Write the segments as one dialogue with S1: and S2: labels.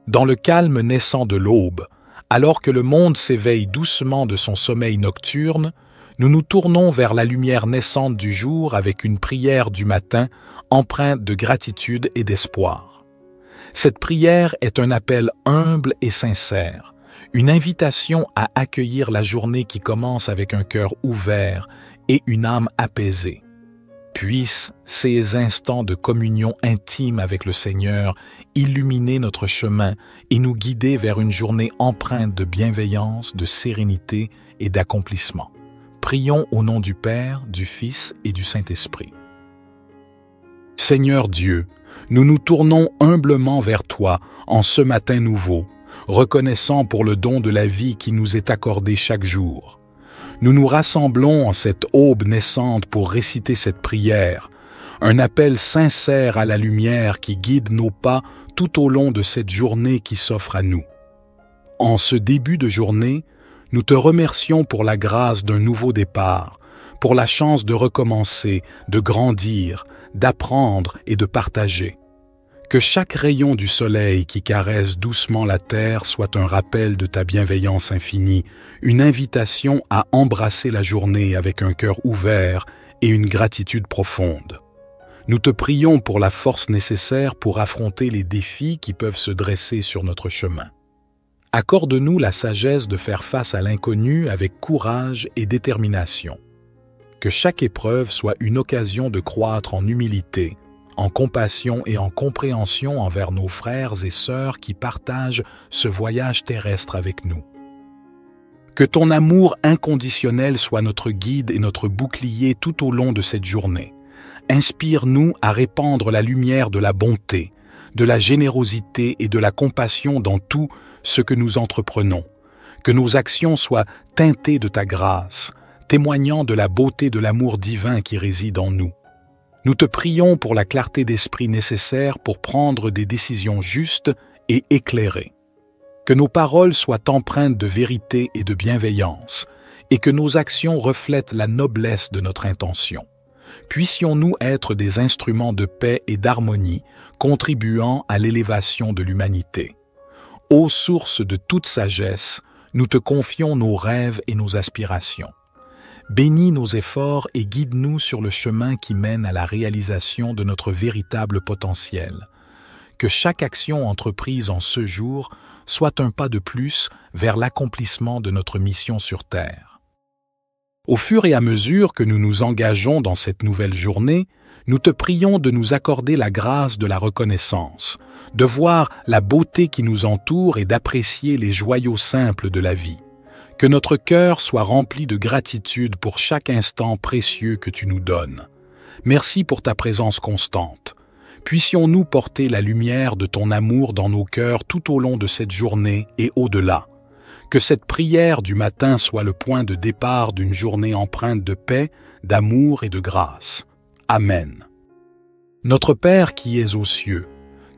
S1: Dans le calme naissant de l'aube, alors que le monde s'éveille doucement de son sommeil nocturne, nous nous tournons vers la lumière naissante du jour avec une prière du matin empreinte de gratitude et d'espoir. Cette prière est un appel humble et sincère, une invitation à accueillir la journée qui commence avec un cœur ouvert et une âme apaisée. Puissent ces instants de communion intime avec le Seigneur illuminer notre chemin et nous guider vers une journée empreinte de bienveillance, de sérénité et d'accomplissement. Prions au nom du Père, du Fils et du Saint-Esprit. Seigneur Dieu, nous nous tournons humblement vers toi en ce matin nouveau, reconnaissant pour le don de la vie qui nous est accordé chaque jour. Nous nous rassemblons en cette aube naissante pour réciter cette prière, un appel sincère à la lumière qui guide nos pas tout au long de cette journée qui s'offre à nous. En ce début de journée, nous te remercions pour la grâce d'un nouveau départ, pour la chance de recommencer, de grandir, d'apprendre et de partager. Que chaque rayon du soleil qui caresse doucement la terre soit un rappel de ta bienveillance infinie, une invitation à embrasser la journée avec un cœur ouvert et une gratitude profonde. Nous te prions pour la force nécessaire pour affronter les défis qui peuvent se dresser sur notre chemin. Accorde-nous la sagesse de faire face à l'inconnu avec courage et détermination. Que chaque épreuve soit une occasion de croître en humilité, en compassion et en compréhension envers nos frères et sœurs qui partagent ce voyage terrestre avec nous. Que ton amour inconditionnel soit notre guide et notre bouclier tout au long de cette journée. Inspire-nous à répandre la lumière de la bonté, de la générosité et de la compassion dans tout ce que nous entreprenons. Que nos actions soient teintées de ta grâce, témoignant de la beauté de l'amour divin qui réside en nous. Nous te prions pour la clarté d'esprit nécessaire pour prendre des décisions justes et éclairées. Que nos paroles soient empreintes de vérité et de bienveillance, et que nos actions reflètent la noblesse de notre intention. Puissions-nous être des instruments de paix et d'harmonie, contribuant à l'élévation de l'humanité. Ô source de toute sagesse, nous te confions nos rêves et nos aspirations. Bénis nos efforts et guide-nous sur le chemin qui mène à la réalisation de notre véritable potentiel. Que chaque action entreprise en ce jour soit un pas de plus vers l'accomplissement de notre mission sur Terre. Au fur et à mesure que nous nous engageons dans cette nouvelle journée, nous te prions de nous accorder la grâce de la reconnaissance, de voir la beauté qui nous entoure et d'apprécier les joyaux simples de la vie. Que notre cœur soit rempli de gratitude pour chaque instant précieux que tu nous donnes. Merci pour ta présence constante. Puissions-nous porter la lumière de ton amour dans nos cœurs tout au long de cette journée et au-delà. Que cette prière du matin soit le point de départ d'une journée empreinte de paix, d'amour et de grâce. Amen. Notre Père qui es aux cieux,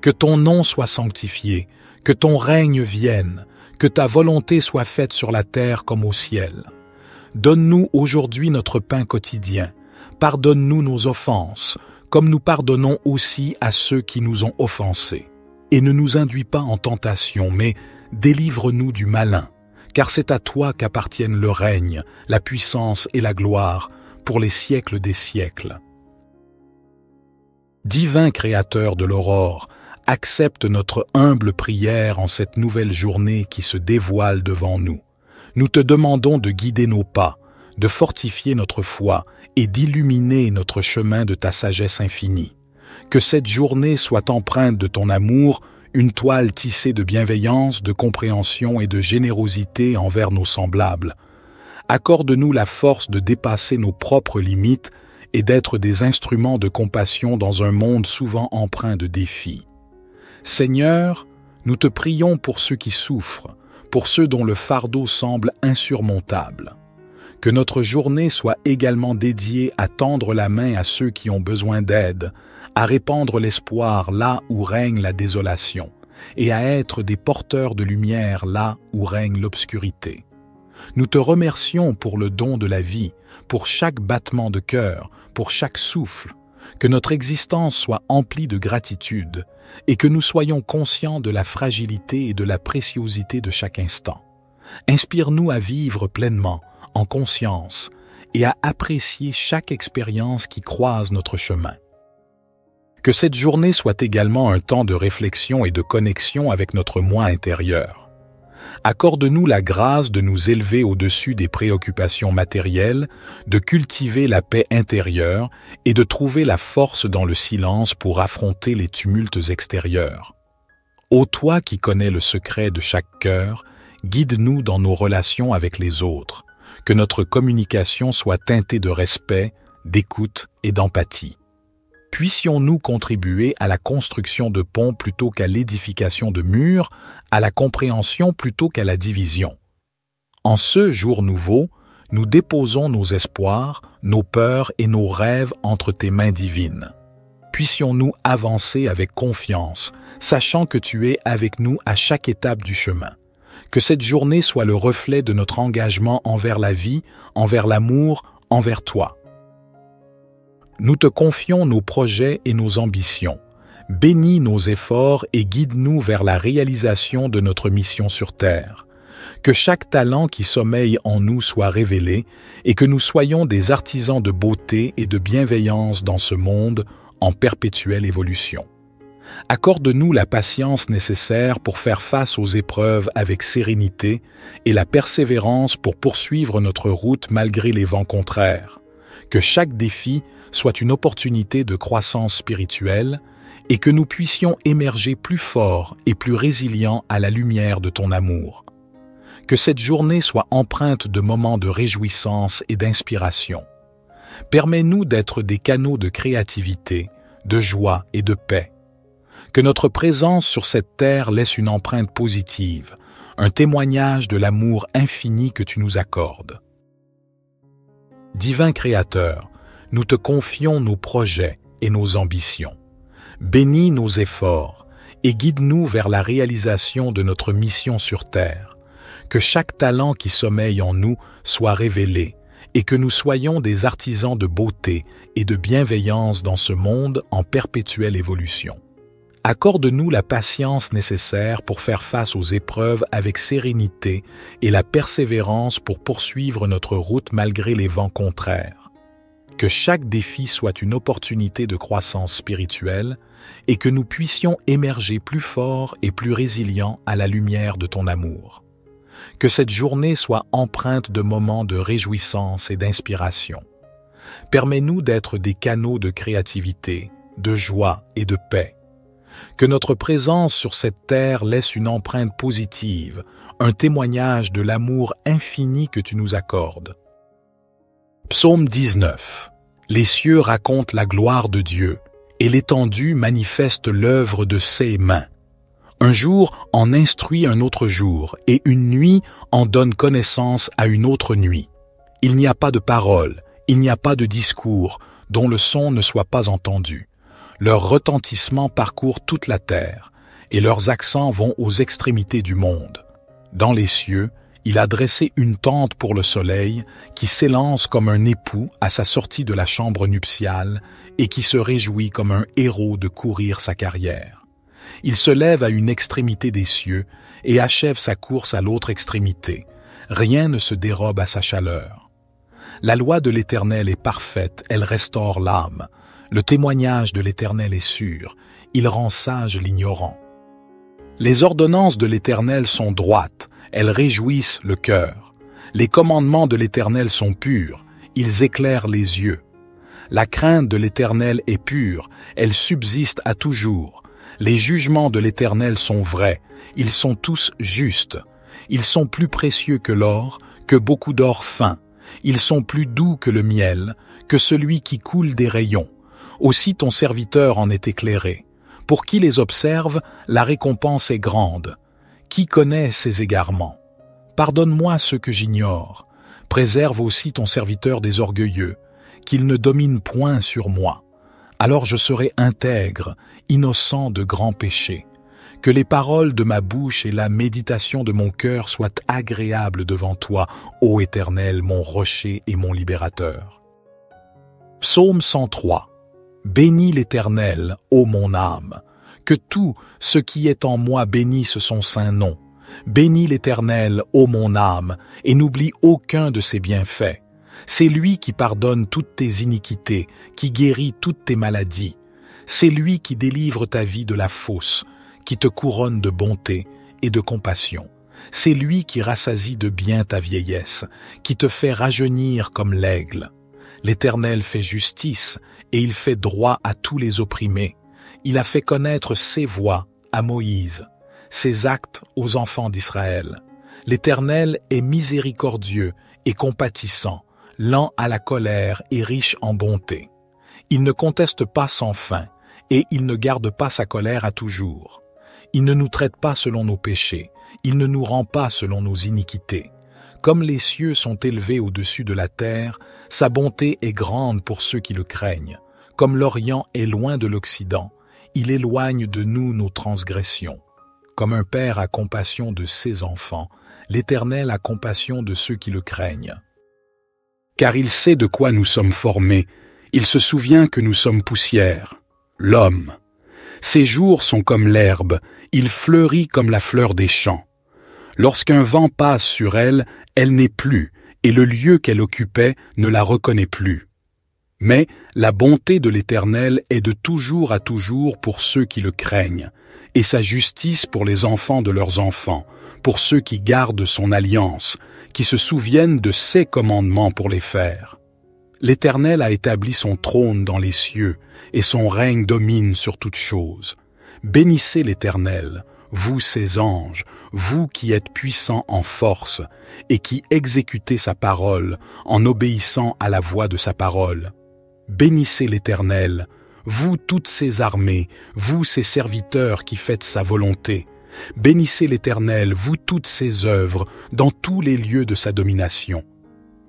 S1: que ton nom soit sanctifié, que ton règne vienne, que ta volonté soit faite sur la terre comme au ciel. Donne-nous aujourd'hui notre pain quotidien. Pardonne-nous nos offenses, comme nous pardonnons aussi à ceux qui nous ont offensés. Et ne nous induis pas en tentation, mais délivre-nous du malin, car c'est à toi qu'appartiennent le règne, la puissance et la gloire, pour les siècles des siècles. Divin Créateur de l'aurore, accepte notre humble prière en cette nouvelle journée qui se dévoile devant nous. Nous te demandons de guider nos pas, de fortifier notre foi et d'illuminer notre chemin de ta sagesse infinie. Que cette journée soit empreinte de ton amour, une toile tissée de bienveillance, de compréhension et de générosité envers nos semblables. Accorde-nous la force de dépasser nos propres limites et d'être des instruments de compassion dans un monde souvent empreint de défis. Seigneur, nous te prions pour ceux qui souffrent, pour ceux dont le fardeau semble insurmontable. Que notre journée soit également dédiée à tendre la main à ceux qui ont besoin d'aide, à répandre l'espoir là où règne la désolation, et à être des porteurs de lumière là où règne l'obscurité. Nous te remercions pour le don de la vie, pour chaque battement de cœur, pour chaque souffle. Que notre existence soit emplie de gratitude et que nous soyons conscients de la fragilité et de la préciosité de chaque instant. Inspire-nous à vivre pleinement, en conscience, et à apprécier chaque expérience qui croise notre chemin. Que cette journée soit également un temps de réflexion et de connexion avec notre moi intérieur. Accorde-nous la grâce de nous élever au-dessus des préoccupations matérielles, de cultiver la paix intérieure et de trouver la force dans le silence pour affronter les tumultes extérieurs. Ô toi qui connais le secret de chaque cœur, guide-nous dans nos relations avec les autres, que notre communication soit teintée de respect, d'écoute et d'empathie. Puissions-nous contribuer à la construction de ponts plutôt qu'à l'édification de murs, à la compréhension plutôt qu'à la division. En ce jour nouveau, nous déposons nos espoirs, nos peurs et nos rêves entre tes mains divines. Puissions-nous avancer avec confiance, sachant que tu es avec nous à chaque étape du chemin. Que cette journée soit le reflet de notre engagement envers la vie, envers l'amour, envers toi. Nous te confions nos projets et nos ambitions. Bénis nos efforts et guide-nous vers la réalisation de notre mission sur Terre. Que chaque talent qui sommeille en nous soit révélé et que nous soyons des artisans de beauté et de bienveillance dans ce monde en perpétuelle évolution. Accorde-nous la patience nécessaire pour faire face aux épreuves avec sérénité et la persévérance pour poursuivre notre route malgré les vents contraires. Que chaque défi soit une opportunité de croissance spirituelle et que nous puissions émerger plus forts et plus résilients à la lumière de ton amour. Que cette journée soit empreinte de moments de réjouissance et d'inspiration. Permets-nous d'être des canaux de créativité, de joie et de paix. Que notre présence sur cette terre laisse une empreinte positive, un témoignage de l'amour infini que tu nous accordes. Divin Créateur, nous te confions nos projets et nos ambitions. Bénis nos efforts et guide-nous vers la réalisation de notre mission sur Terre. Que chaque talent qui sommeille en nous soit révélé et que nous soyons des artisans de beauté et de bienveillance dans ce monde en perpétuelle évolution. Accorde-nous la patience nécessaire pour faire face aux épreuves avec sérénité et la persévérance pour poursuivre notre route malgré les vents contraires. Que chaque défi soit une opportunité de croissance spirituelle et que nous puissions émerger plus forts et plus résilients à la lumière de ton amour. Que cette journée soit empreinte de moments de réjouissance et d'inspiration. Permets-nous d'être des canaux de créativité, de joie et de paix. Que notre présence sur cette terre laisse une empreinte positive, un témoignage de l'amour infini que tu nous accordes. Psaume 19. Les cieux racontent la gloire de Dieu, et l'étendue manifeste l'œuvre de ses mains. Un jour en instruit un autre jour, et une nuit en donne connaissance à une autre nuit. Il n'y a pas de parole, il n'y a pas de discours, dont le son ne soit pas entendu. Leur retentissement parcourt toute la terre, et leurs accents vont aux extrémités du monde. Dans les cieux, il a dressé une tente pour le soleil, qui s'élance comme un époux à sa sortie de la chambre nuptiale, et qui se réjouit comme un héros de courir sa carrière. Il se lève à une extrémité des cieux, et achève sa course à l'autre extrémité. Rien ne se dérobe à sa chaleur. La loi de l'Éternel est parfaite, elle restaure l'âme. Le témoignage de l'Éternel est sûr, il rend sage l'ignorant. Les ordonnances de l'Éternel sont droites, elles réjouissent le cœur. Les commandements de l'Éternel sont purs, ils éclairent les yeux. La crainte de l'Éternel est pure, elle subsiste à toujours. Les jugements de l'Éternel sont vrais, ils sont tous justes. Ils sont plus précieux que l'or, que beaucoup d'or fin. Ils sont plus doux que le miel, que celui qui coule des rayons. Aussi ton serviteur en est éclairé. Pour qui les observe, la récompense est grande. Qui connaît ses égarements? Pardonne-moi ce que j'ignore. Préserve aussi ton serviteur des orgueilleux, qu'il ne domine point sur moi. Alors je serai intègre, innocent de grands péchés. Que les paroles de ma bouche et la méditation de mon cœur soient agréables devant toi, ô Éternel, mon rocher et mon libérateur. Psaume 103. Bénis l'Éternel, ô mon âme. Que tout ce qui est en moi bénisse son saint nom. Bénis l'Éternel, ô mon âme, et n'oublie aucun de ses bienfaits. C'est lui qui pardonne toutes tes iniquités, qui guérit toutes tes maladies. C'est lui qui délivre ta vie de la fosse, qui te couronne de bonté et de compassion. C'est lui qui rassasie de bien ta vieillesse, qui te fait rajeunir comme l'aigle. L'Éternel fait justice et il fait droit à tous les opprimés. Il a fait connaître ses voies à Moïse, ses actes aux enfants d'Israël. L'Éternel est miséricordieux et compatissant, lent à la colère et riche en bonté. Il ne conteste pas sans fin, et il ne garde pas sa colère à toujours. Il ne nous traite pas selon nos péchés, il ne nous rend pas selon nos iniquités. Comme les cieux sont élevés au-dessus de la terre, sa bonté est grande pour ceux qui le craignent. Comme l'Orient est loin de l'Occident, il éloigne de nous nos transgressions. Comme un père a compassion de ses enfants, l'Éternel a compassion de ceux qui le craignent. Car il sait de quoi nous sommes formés, il se souvient que nous sommes poussière. L'homme. Ses jours sont comme l'herbe, il fleurit comme la fleur des champs. Lorsqu'un vent passe sur elle, elle n'est plus, et le lieu qu'elle occupait ne la reconnaît plus. Mais la bonté de l'Éternel est de toujours à toujours pour ceux qui le craignent, et sa justice pour les enfants de leurs enfants, pour ceux qui gardent son alliance, qui se souviennent de ses commandements pour les faire. L'Éternel a établi son trône dans les cieux, et son règne domine sur toutes choses. Bénissez l'Éternel, vous ses anges, vous qui êtes puissants en force, et qui exécutez sa parole en obéissant à la voix de sa parole. Bénissez l'Éternel, vous toutes ses armées, vous ses serviteurs qui faites sa volonté. Bénissez l'Éternel, vous toutes ses œuvres, dans tous les lieux de sa domination.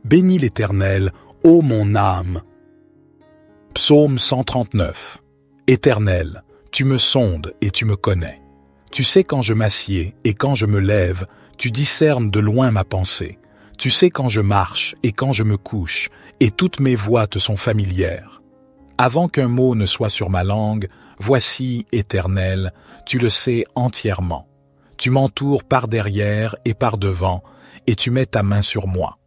S1: Bénis l'Éternel, ô mon âme. Psaume 139. Éternel, tu me sondes et tu me connais. Tu sais quand je m'assieds et quand je me lève, tu discernes de loin ma pensée. Tu sais quand je marche et quand je me couche, et toutes mes voies te sont familières. Avant qu'un mot ne soit sur ma langue, voici, Éternel, tu le sais entièrement. Tu m'entoures par derrière et par devant, et tu mets ta main sur moi.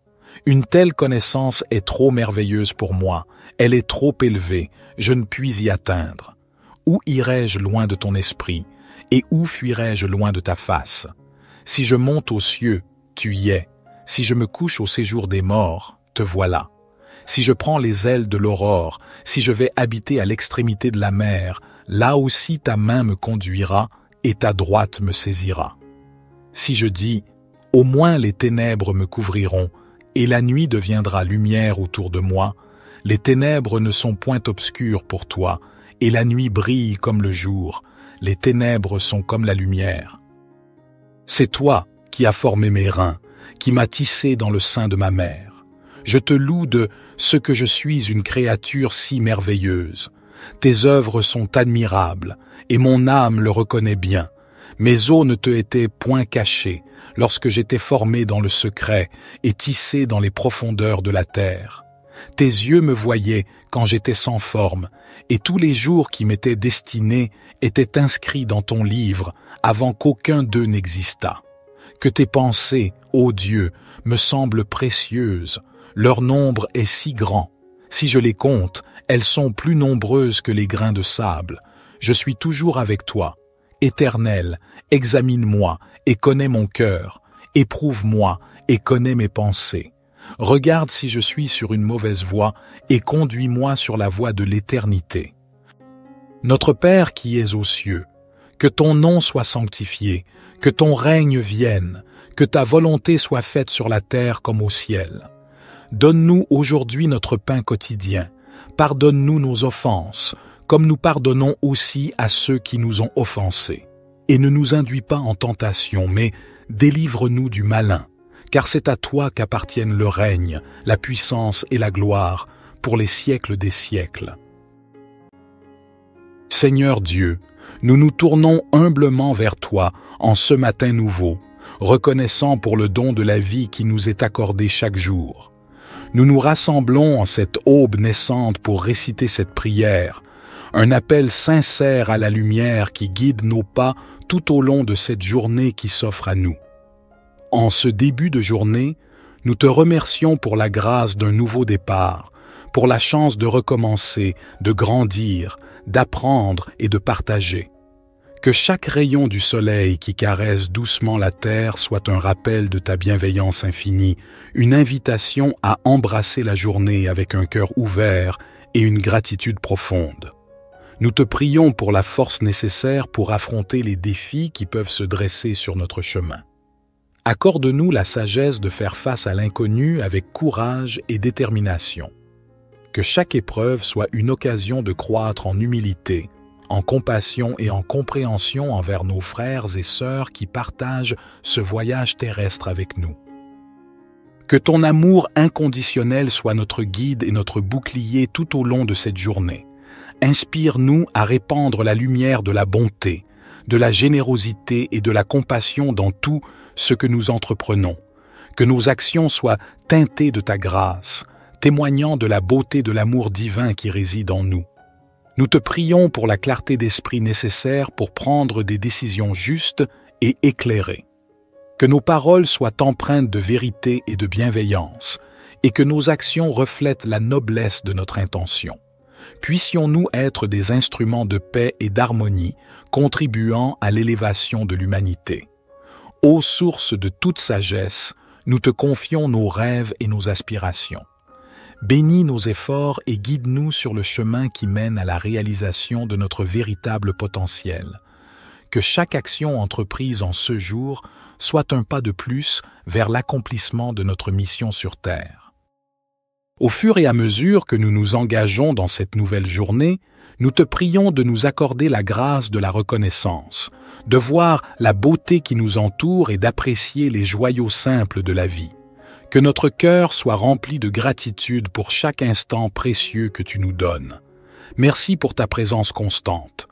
S1: Une telle connaissance est trop merveilleuse pour moi, elle est trop élevée, je ne puis y atteindre. Où irai-je loin de ton esprit, et où fuirai-je loin de ta face? Si je monte aux cieux, tu y es. Si je me couche au séjour des morts, te voilà. Si je prends les ailes de l'aurore, si je vais habiter à l'extrémité de la mer, là aussi ta main me conduira et ta droite me saisira. Si je dis, au moins les ténèbres me couvriront, et la nuit deviendra lumière autour de moi, les ténèbres ne sont point obscures pour toi, et la nuit brille comme le jour, les ténèbres sont comme la lumière. C'est toi qui as formé mes reins, qui m'as tissé dans le sein de ma mère. Je te loue de ce que je suis une créature si merveilleuse. Tes œuvres sont admirables, et mon âme le reconnaît bien. Mes os ne te étaient point cachés, lorsque j'étais formé dans le secret et tissé dans les profondeurs de la terre. Tes yeux me voyaient quand j'étais sans forme, et tous les jours qui m'étaient destinés étaient inscrits dans ton livre avant qu'aucun d'eux n'existât. Que tes pensées, ô Dieu, me semblent précieuses, leur nombre est si grand. Si je les compte, elles sont plus nombreuses que les grains de sable. Je suis toujours avec toi. Éternel, examine-moi et connais mon cœur. Éprouve-moi et connais mes pensées. Regarde si je suis sur une mauvaise voie et conduis-moi sur la voie de l'éternité. Notre Père qui es aux cieux, que ton nom soit sanctifié, que ton règne vienne, que ta volonté soit faite sur la terre comme au ciel. Donne-nous aujourd'hui notre pain quotidien. Pardonne-nous nos offenses, comme nous pardonnons aussi à ceux qui nous ont offensés. Et ne nous induis pas en tentation, mais délivre-nous du malin, car c'est à toi qu'appartiennent le règne, la puissance et la gloire, pour les siècles des siècles. Seigneur Dieu, nous nous tournons humblement vers toi en ce matin nouveau, reconnaissant pour le don de la vie qui nous est accordé chaque jour. Nous nous rassemblons en cette aube naissante pour réciter cette prière, un appel sincère à la lumière qui guide nos pas tout au long de cette journée qui s'offre à nous. En ce début de journée, nous te remercions pour la grâce d'un nouveau départ, pour la chance de recommencer, de grandir, d'apprendre et de partager. Que chaque rayon du soleil qui caresse doucement la terre soit un rappel de ta bienveillance infinie, une invitation à embrasser la journée avec un cœur ouvert et une gratitude profonde. Nous te prions pour la force nécessaire pour affronter les défis qui peuvent se dresser sur notre chemin. Accorde-nous la sagesse de faire face à l'inconnu avec courage et détermination. Que chaque épreuve soit une occasion de croître en humilité, en compassion et en compréhension envers nos frères et sœurs qui partagent ce voyage terrestre avec nous. Que ton amour inconditionnel soit notre guide et notre bouclier tout au long de cette journée. Inspire-nous à répandre la lumière de la bonté, de la générosité et de la compassion dans tout ce que nous entreprenons. Que nos actions soient teintées de ta grâce, témoignant de la beauté de l'amour divin qui réside en nous. Nous te prions pour la clarté d'esprit nécessaire pour prendre des décisions justes et éclairées. Que nos paroles soient empreintes de vérité et de bienveillance, et que nos actions reflètent la noblesse de notre intention. Puissions-nous être des instruments de paix et d'harmonie, contribuant à l'élévation de l'humanité. Ô source de toute sagesse, nous te confions nos rêves et nos aspirations. Bénis nos efforts et guide-nous sur le chemin qui mène à la réalisation de notre véritable potentiel. Que chaque action entreprise en ce jour soit un pas de plus vers l'accomplissement de notre mission sur Terre. Au fur et à mesure que nous nous engageons dans cette nouvelle journée, nous te prions de nous accorder la grâce de la reconnaissance, de voir la beauté qui nous entoure et d'apprécier les joyaux simples de la vie. Que notre cœur soit rempli de gratitude pour chaque instant précieux que tu nous donnes. Merci pour ta présence constante.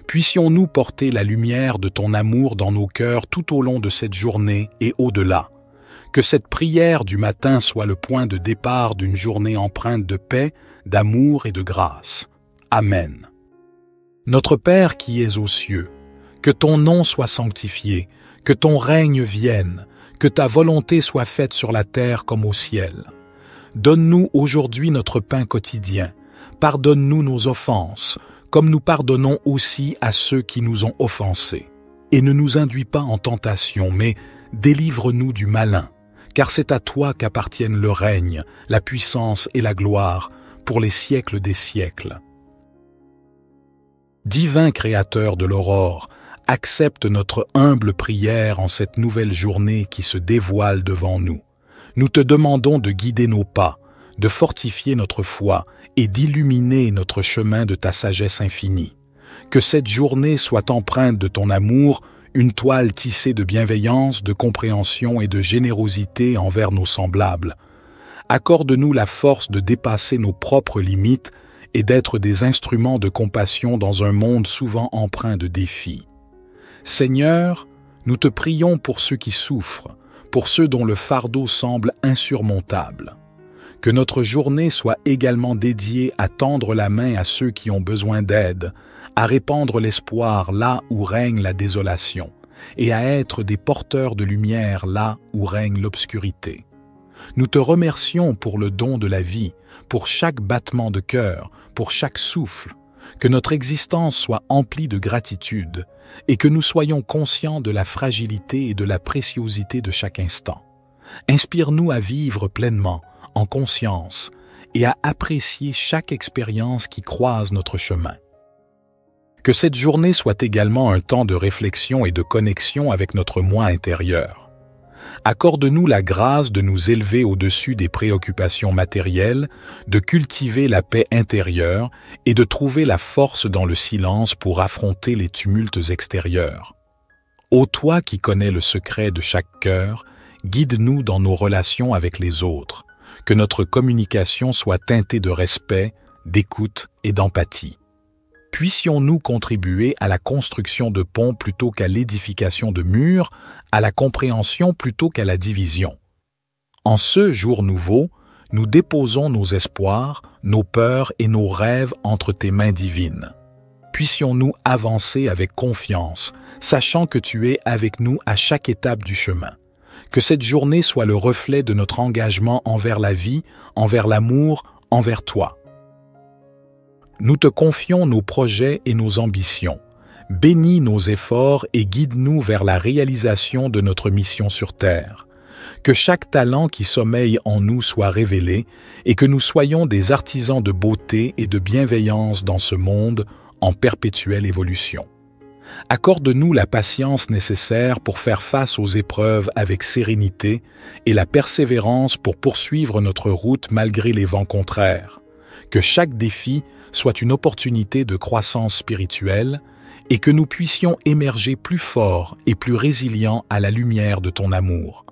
S1: Puissions-nous porter la lumière de ton amour dans nos cœurs tout au long de cette journée et au-delà. Que cette prière du matin soit le point de départ d'une journée empreinte de paix, d'amour et de grâce. Amen. Notre Père qui es aux cieux, que ton nom soit sanctifié, que ton règne vienne, que ta volonté soit faite sur la terre comme au ciel. Donne-nous aujourd'hui notre pain quotidien. Pardonne-nous nos offenses, comme nous pardonnons aussi à ceux qui nous ont offensés. Et ne nous induis pas en tentation, mais délivre-nous du malin, car c'est à toi qu'appartiennent le règne, la puissance et la gloire, pour les siècles des siècles. Divin Créateur de l'aurore, accepte notre humble prière en cette nouvelle journée qui se dévoile devant nous. Nous te demandons de guider nos pas, de fortifier notre foi et d'illuminer notre chemin de ta sagesse infinie. Que cette journée soit empreinte de ton amour, une toile tissée de bienveillance, de compréhension et de générosité envers nos semblables. Accorde-nous la force de dépasser nos propres limites et d'être des instruments de compassion dans un monde souvent empreint de défis. Seigneur, nous te prions pour ceux qui souffrent, pour ceux dont le fardeau semble insurmontable. Que notre journée soit également dédiée à tendre la main à ceux qui ont besoin d'aide, à répandre l'espoir là où règne la désolation, et à être des porteurs de lumière là où règne l'obscurité. Nous te remercions pour le don de la vie, pour chaque battement de cœur, pour chaque souffle, que notre existence soit emplie de gratitude et que nous soyons conscients de la fragilité et de la préciosité de chaque instant. Inspire-nous à vivre pleinement, en conscience, et à apprécier chaque expérience qui croise notre chemin. Que cette journée soit également un temps de réflexion et de connexion avec notre moi intérieur. Accorde-nous la grâce de nous élever au-dessus des préoccupations matérielles, de cultiver la paix intérieure et de trouver la force dans le silence pour affronter les tumultes extérieurs. Ô toi qui connais le secret de chaque cœur, guide-nous dans nos relations avec les autres, que notre communication soit teintée de respect, d'écoute et d'empathie. Puissions-nous contribuer à la construction de ponts plutôt qu'à l'édification de murs, à la compréhension plutôt qu'à la division. En ce jour nouveau, nous déposons nos espoirs, nos peurs et nos rêves entre tes mains divines. puissions-nous avancer avec confiance, sachant que tu es avec nous à chaque étape du chemin. Que cette journée soit le reflet de notre engagement envers la vie, envers l'amour, envers toi. Nous te confions nos projets et nos ambitions. Bénis nos efforts et guide-nous vers la réalisation de notre mission sur Terre. Que chaque talent qui sommeille en nous soit révélé et que nous soyons des artisans de beauté et de bienveillance dans ce monde en perpétuelle évolution. Accorde-nous la patience nécessaire pour faire face aux épreuves avec sérénité et la persévérance pour poursuivre notre route malgré les vents contraires. Que chaque défi soit une opportunité de croissance spirituelle et que nous puissions émerger plus forts et plus résilients à la lumière de ton amour.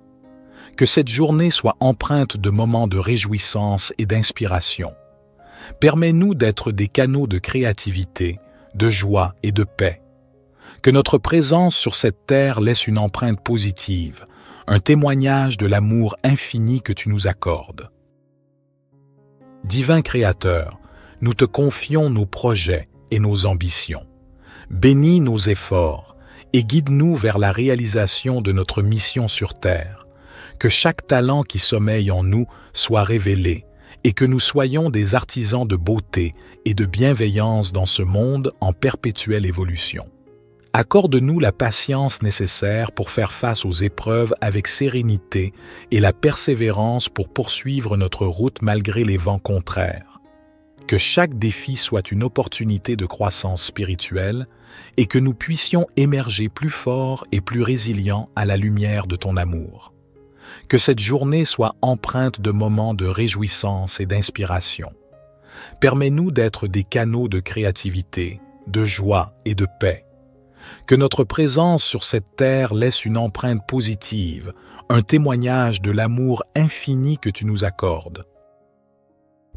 S1: Que cette journée soit empreinte de moments de réjouissance et d'inspiration. Permets-nous d'être des canaux de créativité, de joie et de paix. Que notre présence sur cette terre laisse une empreinte positive, un témoignage de l'amour infini que tu nous accordes. Divin Créateur, nous te confions nos projets et nos ambitions. Bénis nos efforts et guide-nous vers la réalisation de notre mission sur terre. Que chaque talent qui sommeille en nous soit révélé et que nous soyons des artisans de beauté et de bienveillance dans ce monde en perpétuelle évolution. Accorde-nous la patience nécessaire pour faire face aux épreuves avec sérénité et la persévérance pour poursuivre notre route malgré les vents contraires. Que chaque défi soit une opportunité de croissance spirituelle et que nous puissions émerger plus forts et plus résilients à la lumière de ton amour. Que cette journée soit empreinte de moments de réjouissance et d'inspiration. Permets-nous d'être des canaux de créativité, de joie et de paix. Que notre présence sur cette terre laisse une empreinte positive, un témoignage de l'amour infini que tu nous accordes.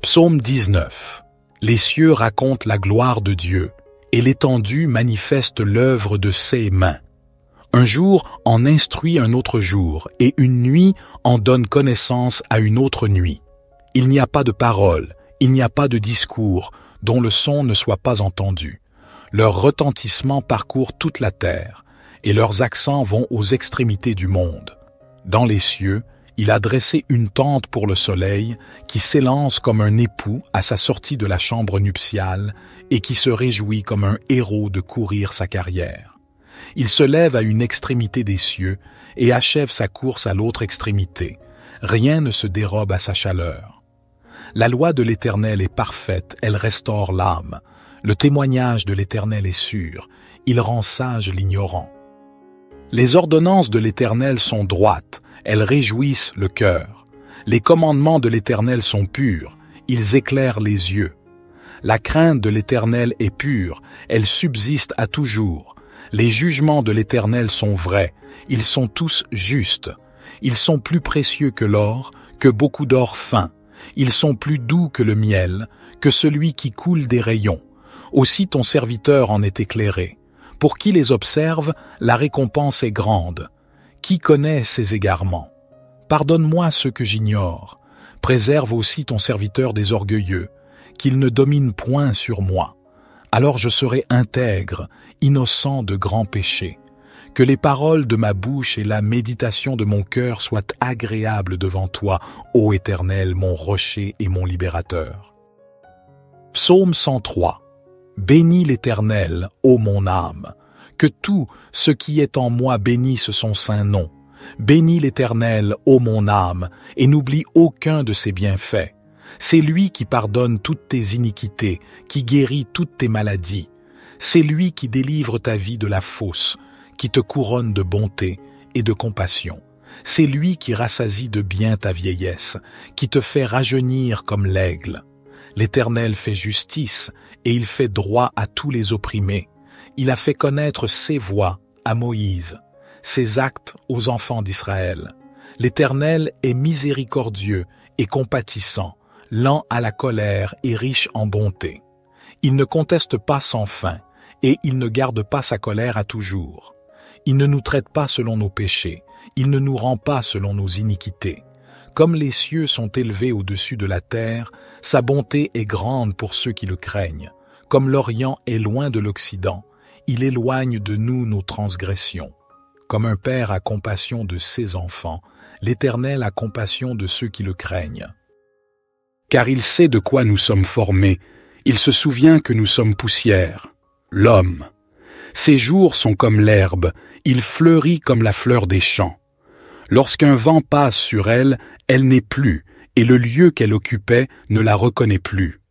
S1: Psaume 19. Les cieux racontent la gloire de Dieu, et l'étendue manifeste l'œuvre de ses mains. Un jour en instruit un autre jour, et une nuit en donne connaissance à une autre nuit. Il n'y a pas de parole, il n'y a pas de discours, dont le son ne soit pas entendu. Leur retentissement parcourt toute la terre, et leurs accents vont aux extrémités du monde. Dans les cieux, il a dressé une tente pour le soleil, qui s'élance comme un époux à sa sortie de la chambre nuptiale, et qui se réjouit comme un héros de courir sa carrière. Il se lève à une extrémité des cieux, et achève sa course à l'autre extrémité. Rien ne se dérobe à sa chaleur. La loi de l'Éternel est parfaite, elle restaure l'âme. Le témoignage de l'Éternel est sûr, il rend sage l'ignorant. Les ordonnances de l'Éternel sont droites, elles réjouissent le cœur. Les commandements de l'Éternel sont purs, ils éclairent les yeux. La crainte de l'Éternel est pure, elle subsiste à toujours. Les jugements de l'Éternel sont vrais, ils sont tous justes. Ils sont plus précieux que l'or, que beaucoup d'or fin. Ils sont plus doux que le miel, que celui qui coule des rayons. Aussi ton serviteur en est éclairé. Pour qui les observe, la récompense est grande. Qui connaît ses égarements? Pardonne-moi ce que j'ignore. Préserve aussi ton serviteur des orgueilleux, qu'il ne domine point sur moi. Alors je serai intègre, innocent de grands péchés. Que les paroles de ma bouche et la méditation de mon cœur soient agréables devant toi, ô Éternel, mon rocher et mon libérateur. Psaume 103. Bénis l'Éternel, ô mon âme. Que tout ce qui est en moi bénisse son saint nom. Bénis l'Éternel, ô mon âme, et n'oublie aucun de ses bienfaits. C'est lui qui pardonne toutes tes iniquités, qui guérit toutes tes maladies. C'est lui qui délivre ta vie de la fosse, qui te couronne de bonté et de compassion. C'est lui qui rassasie de bien ta vieillesse, qui te fait rajeunir comme l'aigle. L'Éternel fait justice et il fait droit à tous les opprimés. Il a fait connaître ses voies à Moïse, ses actes aux enfants d'Israël. L'Éternel est miséricordieux et compatissant, lent à la colère et riche en bonté. Il ne conteste pas sans fin et il ne garde pas sa colère à toujours. Il ne nous traite pas selon nos péchés, il ne nous rend pas selon nos iniquités. Comme les cieux sont élevés au-dessus de la terre, sa bonté est grande pour ceux qui le craignent. Comme l'Orient est loin de l'Occident, il éloigne de nous nos transgressions. Comme un père a compassion de ses enfants, l'Éternel a compassion de ceux qui le craignent. Car il sait de quoi nous sommes formés, il se souvient que nous sommes poussière. L'homme. Ses jours sont comme l'herbe, il fleurit comme la fleur des champs. Lorsqu'un vent passe sur elle, elle n'est plus, et le lieu qu'elle occupait ne la reconnaît plus.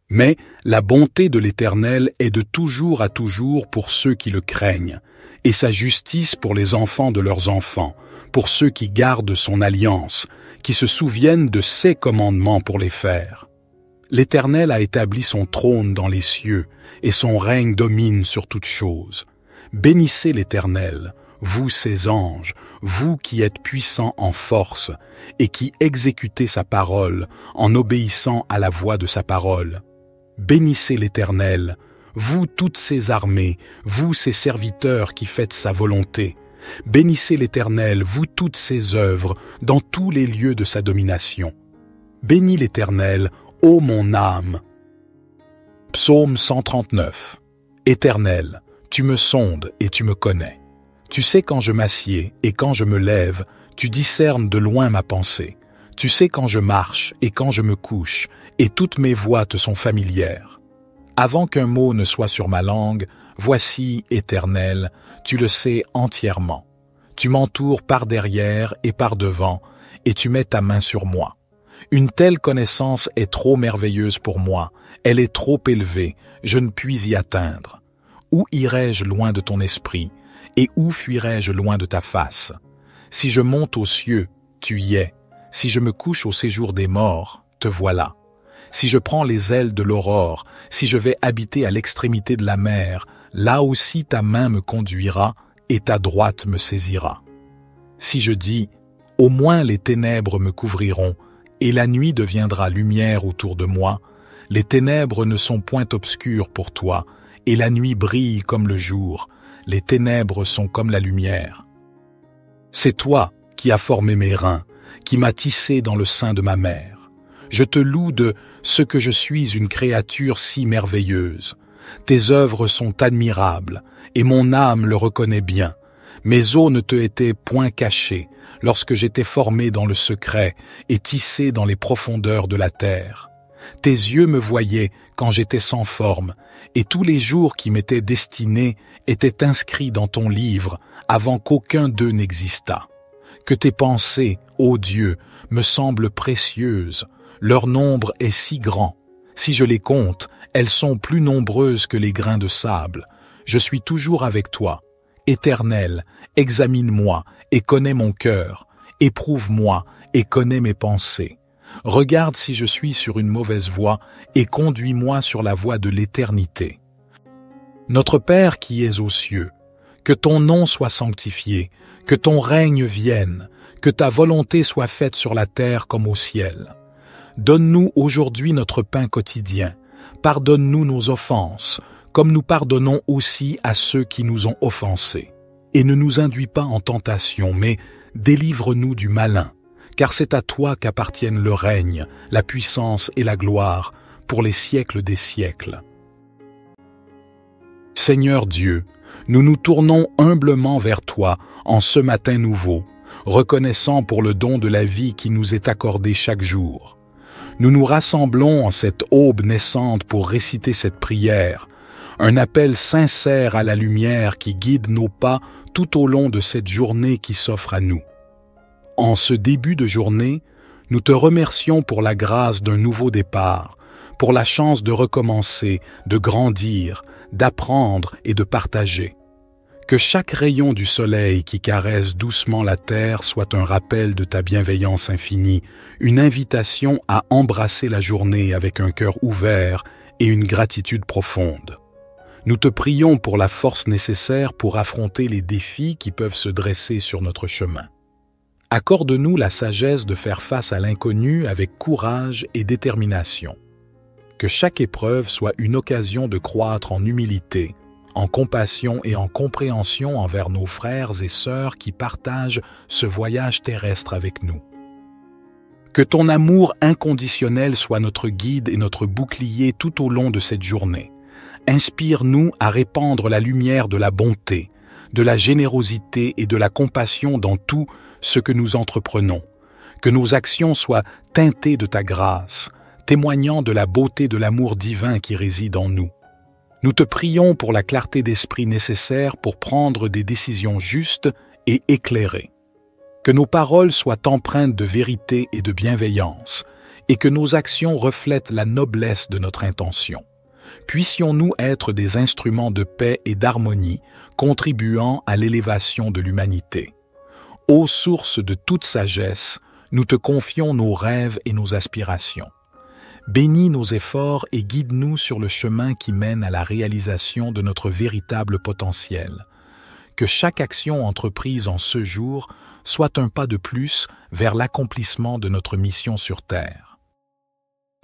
S1: Mais la bonté de l'Éternel est de toujours à toujours pour ceux qui le craignent, et sa justice pour les enfants de leurs enfants, pour ceux qui gardent son alliance, qui se souviennent de ses commandements pour les faire. L'Éternel a établi son trône dans les cieux, et son règne domine sur toutes choses. Bénissez l'Éternel, vous ses anges, vous qui êtes puissants en force, et qui exécutez sa parole en obéissant à la voix de sa parole. Bénissez l'Éternel, vous toutes ses armées, vous ses serviteurs qui faites sa volonté. Bénissez l'Éternel, vous toutes ses œuvres, dans tous les lieux de sa domination. Bénis l'Éternel, ô mon âme. Psaume 139. Éternel, tu me sondes et tu me connais. Tu sais quand je m'assieds et quand je me lève, tu discernes de loin ma pensée. Tu sais quand je marche et quand je me couche, et toutes mes voies te sont familières. Avant qu'un mot ne soit sur ma langue, voici, Éternel, tu le sais entièrement. Tu m'entoures par derrière et par devant, et tu mets ta main sur moi. Une telle connaissance est trop merveilleuse pour moi, elle est trop élevée, je ne puis y atteindre. Où irai-je loin de ton esprit, et où fuirai-je loin de ta face? Si je monte aux cieux, tu y es. Si je me couche au séjour des morts, te voilà. Si je prends les ailes de l'aurore, si je vais habiter à l'extrémité de la mer, là aussi ta main me conduira et ta droite me saisira. Si je dis, au moins les ténèbres me couvriront, et la nuit deviendra lumière autour de moi, les ténèbres ne sont point obscures pour toi, et la nuit brille comme le jour, les ténèbres sont comme la lumière. C'est toi qui as formé mes reins, qui m'as tissé dans le sein de ma mère. Je te loue de ce que je suis une créature si merveilleuse. Tes œuvres sont admirables, et mon âme le reconnaît bien. Mes os ne te étaient point cachés, lorsque j'étais formé dans le secret et tissé dans les profondeurs de la terre. Tes yeux me voyaient quand j'étais sans forme, et tous les jours qui m'étaient destinés étaient inscrits dans ton livre avant qu'aucun d'eux n'existât. Que tes pensées, ô Dieu, me semblent précieuses, leur nombre est si grand. Si je les compte, elles sont plus nombreuses que les grains de sable. Je suis toujours avec toi. Éternel, examine-moi et connais mon cœur. Éprouve-moi et connais mes pensées. Regarde si je suis sur une mauvaise voie et conduis-moi sur la voie de l'éternité. Notre Père qui es aux cieux, que ton nom soit sanctifié, que ton règne vienne, que ta volonté soit faite sur la terre comme au ciel. Donne-nous aujourd'hui notre pain quotidien. Pardonne-nous nos offenses, comme nous pardonnons aussi à ceux qui nous ont offensés. Et ne nous induis pas en tentation, mais délivre-nous du malin, car c'est à toi qu'appartiennent le règne, la puissance et la gloire, pour les siècles des siècles. Seigneur Dieu, nous nous tournons humblement vers toi en ce matin nouveau, reconnaissant pour le don de la vie qui nous est accordé chaque jour. Nous nous rassemblons en cette aube naissante pour réciter cette prière, un appel sincère à la lumière qui guide nos pas tout au long de cette journée qui s'offre à nous. En ce début de journée, nous te remercions pour la grâce d'un nouveau départ, pour la chance de recommencer, de grandir, d'apprendre et de partager. Que chaque rayon du soleil qui caresse doucement la terre soit un rappel de ta bienveillance infinie, une invitation à embrasser la journée avec un cœur ouvert et une gratitude profonde. Nous te prions pour la force nécessaire pour affronter les défis qui peuvent se dresser sur notre chemin. Accorde-nous la sagesse de faire face à l'inconnu avec courage et détermination. Que chaque épreuve soit une occasion de croître en humilité, en compassion et en compréhension envers nos frères et sœurs qui partagent ce voyage terrestre avec nous. Que ton amour inconditionnel soit notre guide et notre bouclier tout au long de cette journée. Inspire-nous à répandre la lumière de la bonté, de la générosité et de la compassion dans tout ce que nous entreprenons. Que nos actions soient teintées de ta grâce, témoignant de la beauté de l'amour divin qui réside en nous. Nous te prions pour la clarté d'esprit nécessaire pour prendre des décisions justes et éclairées. Que nos paroles soient empreintes de vérité et de bienveillance, et que nos actions reflètent la noblesse de notre intention. Puissions-nous être des instruments de paix et d'harmonie, contribuant à l'élévation de l'humanité. Ô source de toute sagesse, nous te confions nos rêves et nos aspirations. Bénis nos efforts et guide-nous sur le chemin qui mène à la réalisation de notre véritable potentiel. Que chaque action entreprise en ce jour soit un pas de plus vers l'accomplissement de notre mission sur Terre.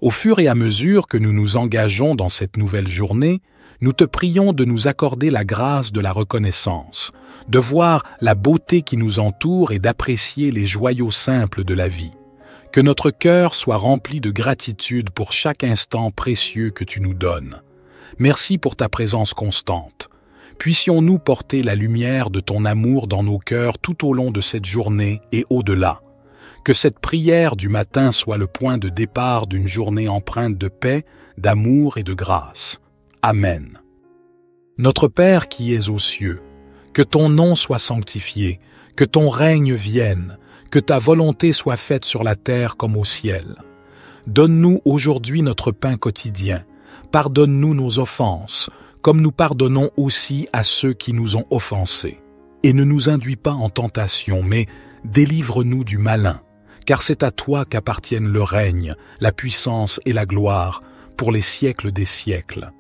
S1: Au fur et à mesure que nous nous engageons dans cette nouvelle journée, nous te prions de nous accorder la grâce de la reconnaissance, de voir la beauté qui nous entoure et d'apprécier les joyaux simples de la vie. Que notre cœur soit rempli de gratitude pour chaque instant précieux que tu nous donnes. Merci pour ta présence constante. Puissions-nous porter la lumière de ton amour dans nos cœurs tout au long de cette journée et au-delà. Que cette prière du matin soit le point de départ d'une journée empreinte de paix, d'amour et de grâce. Amen. Notre Père qui es aux cieux, que ton nom soit sanctifié, que ton règne vienne, que ta volonté soit faite sur la terre comme au ciel. Donne-nous aujourd'hui notre pain quotidien. Pardonne-nous nos offenses, comme nous pardonnons aussi à ceux qui nous ont offensés. Et ne nous induis pas en tentation, mais délivre-nous du malin, car c'est à toi qu'appartiennent le règne, la puissance et la gloire, pour les siècles des siècles.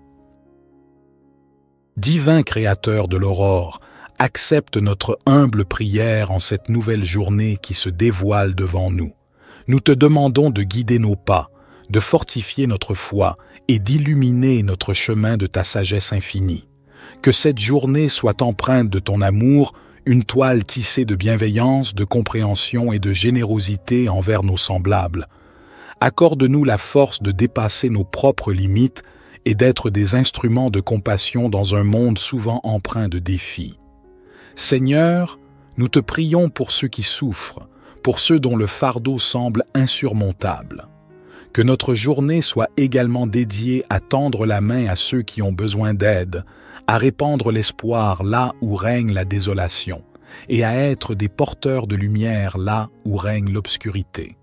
S1: Divin Créateur de l'aurore, accepte notre humble prière en cette nouvelle journée qui se dévoile devant nous. Nous te demandons de guider nos pas, de fortifier notre foi et d'illuminer notre chemin de ta sagesse infinie. Que cette journée soit empreinte de ton amour, une toile tissée de bienveillance, de compréhension et de générosité envers nos semblables. Accorde-nous la force de dépasser nos propres limites et d'être des instruments de compassion dans un monde souvent empreint de défis. Seigneur, nous te prions pour ceux qui souffrent, pour ceux dont le fardeau semble insurmontable. Que notre journée soit également dédiée à tendre la main à ceux qui ont besoin d'aide, à répandre l'espoir là où règne la désolation, et à être des porteurs de lumière là où règne l'obscurité.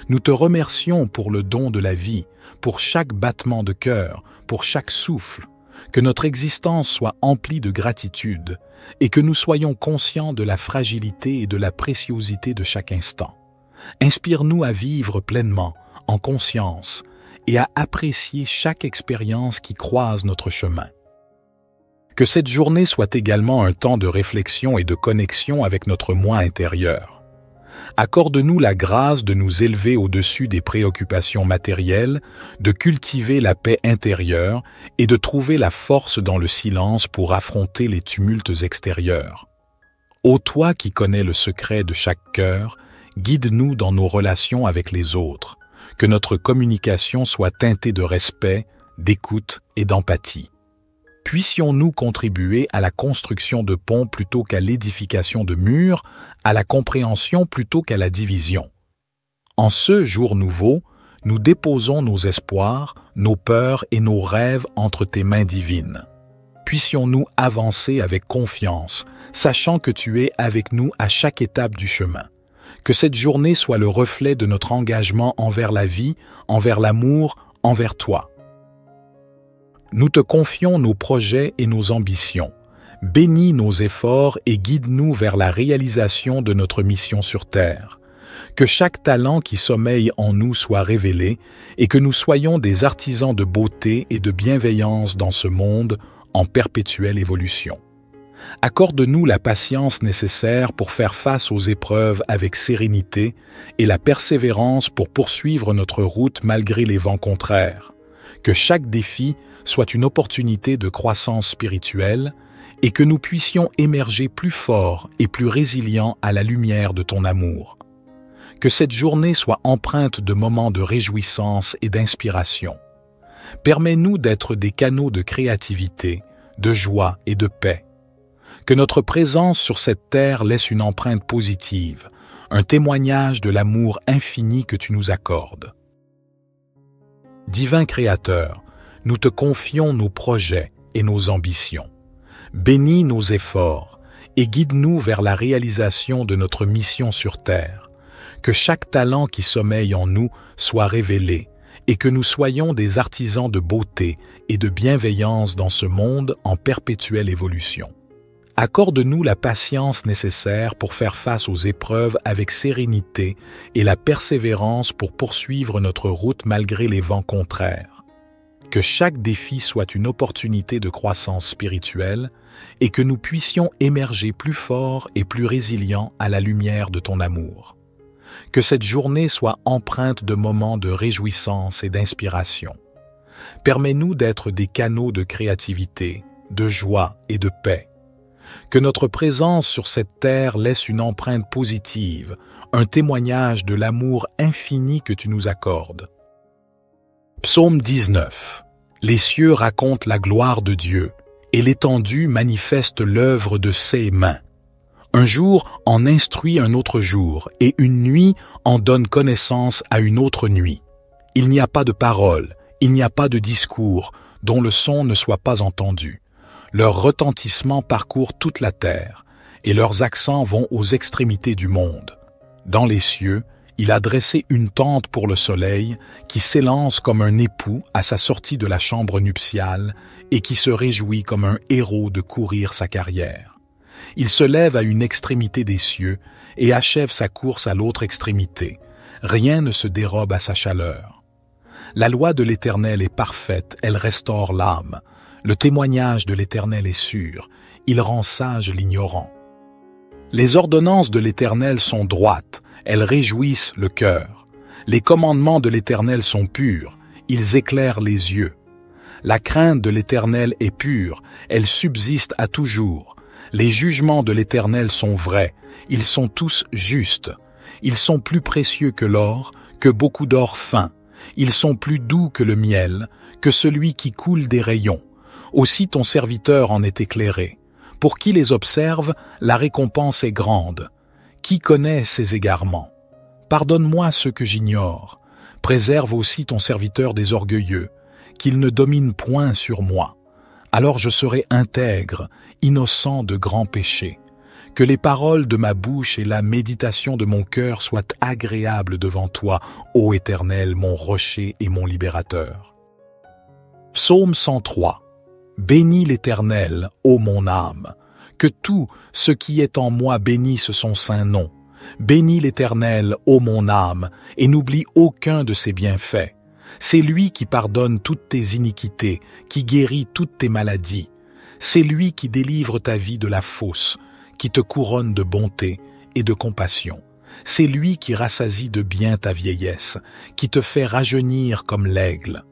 S1: Nous te remercions pour le don de la vie, pour chaque battement de cœur, pour chaque souffle. Que notre existence soit emplie de gratitude et que nous soyons conscients de la fragilité et de la préciosité de chaque instant. Inspire-nous à vivre pleinement, en conscience, et à apprécier chaque expérience qui croise notre chemin. Que cette journée soit également un temps de réflexion et de connexion avec notre moi intérieur. Accorde-nous la grâce de nous élever au-dessus des préoccupations matérielles, de cultiver la paix intérieure et de trouver la force dans le silence pour affronter les tumultes extérieurs. Ô toi qui connais le secret de chaque cœur, guide-nous dans nos relations avec les autres, que notre communication soit teintée de respect, d'écoute et d'empathie. Puissions-nous contribuer à la construction de ponts plutôt qu'à l'édification de murs, à la compréhension plutôt qu'à la division. En ce jour nouveau, nous déposons nos espoirs, nos peurs et nos rêves entre tes mains divines. Puissions-nous avancer avec confiance, sachant que tu es avec nous à chaque étape du chemin. Que cette journée soit le reflet de notre engagement envers la vie, envers l'amour, envers toi. Nous te confions nos projets et nos ambitions. Bénis nos efforts et guide-nous vers la réalisation de notre mission sur Terre. Que chaque talent qui sommeille en nous soit révélé et que nous soyons des artisans de beauté et de bienveillance dans ce monde en perpétuelle évolution. Accorde-nous la patience nécessaire pour faire face aux épreuves avec sérénité et la persévérance pour poursuivre notre route malgré les vents contraires. Que chaque défi soit une opportunité de croissance spirituelle et que nous puissions émerger plus forts et plus résilients à la lumière de ton amour. Que cette journée soit empreinte de moments de réjouissance et d'inspiration. Permets-nous d'être des canaux de créativité, de joie et de paix. Que notre présence sur cette terre laisse une empreinte positive, un témoignage de l'amour infini que tu nous accordes. Divin Créateur, nous te confions nos projets et nos ambitions. Bénis nos efforts et guide-nous vers la réalisation de notre mission sur terre. Que chaque talent qui sommeille en nous soit révélé et que nous soyons des artisans de beauté et de bienveillance dans ce monde en perpétuelle évolution. Accorde-nous la patience nécessaire pour faire face aux épreuves avec sérénité et la persévérance pour poursuivre notre route malgré les vents contraires. Que chaque défi soit une opportunité de croissance spirituelle et que nous puissions émerger plus forts et plus résilients à la lumière de ton amour. Que cette journée soit empreinte de moments de réjouissance et d'inspiration. Permets-nous d'être des canaux de créativité, de joie et de paix. Que notre présence sur cette terre laisse une empreinte positive, un témoignage de l'amour infini que tu nous accordes. Psaume 19. Les cieux racontent la gloire de Dieu, et l'étendue manifeste l'œuvre de ses mains. Un jour en instruit un autre jour, et une nuit en donne connaissance à une autre nuit. Il n'y a pas de parole, il n'y a pas de discours, dont le son ne soit pas entendu. Leur retentissement parcourt toute la terre, et leurs accents vont aux extrémités du monde. Dans les cieux, il a dressé une tente pour le soleil, qui s'élance comme un époux à sa sortie de la chambre nuptiale, et qui se réjouit comme un héros de courir sa carrière. Il se lève à une extrémité des cieux, et achève sa course à l'autre extrémité. Rien ne se dérobe à sa chaleur. La loi de l'Éternel est parfaite, elle restaure l'âme. Le témoignage de l'Éternel est sûr, il rend sage l'ignorant. Les ordonnances de l'Éternel sont droites, elles réjouissent le cœur. Les commandements de l'Éternel sont purs, ils éclairent les yeux. La crainte de l'Éternel est pure, elle subsiste à toujours. Les jugements de l'Éternel sont vrais, ils sont tous justes. Ils sont plus précieux que l'or, que beaucoup d'or fin. Ils sont plus doux que le miel, que celui qui coule des rayons. Aussi ton serviteur en est éclairé. Pour qui les observe, la récompense est grande. Qui connaît ses égarements? Pardonne-moi ce que j'ignore. Préserve aussi ton serviteur des orgueilleux, qu'il ne domine point sur moi. Alors je serai intègre, innocent de grands péchés. Que les paroles de ma bouche et la méditation de mon cœur soient agréables devant toi, ô Éternel, mon rocher et mon libérateur. Psaume 103. Bénis l'Éternel, ô mon âme. Que tout ce qui est en moi bénisse son saint nom. Bénis l'Éternel, ô mon âme, et n'oublie aucun de ses bienfaits. C'est lui qui pardonne toutes tes iniquités, qui guérit toutes tes maladies. C'est lui qui délivre ta vie de la fosse, qui te couronne de bonté et de compassion. C'est lui qui rassasie de bien ta vieillesse, qui te fait rajeunir comme l'aigle.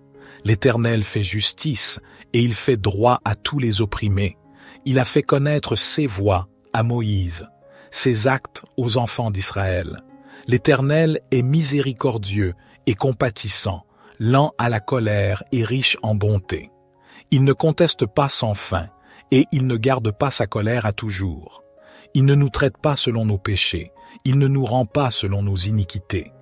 S1: L'Éternel fait justice et il fait droit à tous les opprimés. Il a fait connaître ses voies à Moïse, ses actes aux enfants d'Israël. L'Éternel est miséricordieux et compatissant, lent à la colère et riche en bonté. Il ne conteste pas sans fin et il ne garde pas sa colère à toujours. Il ne nous traite pas selon nos péchés, il ne nous rend pas selon nos iniquités.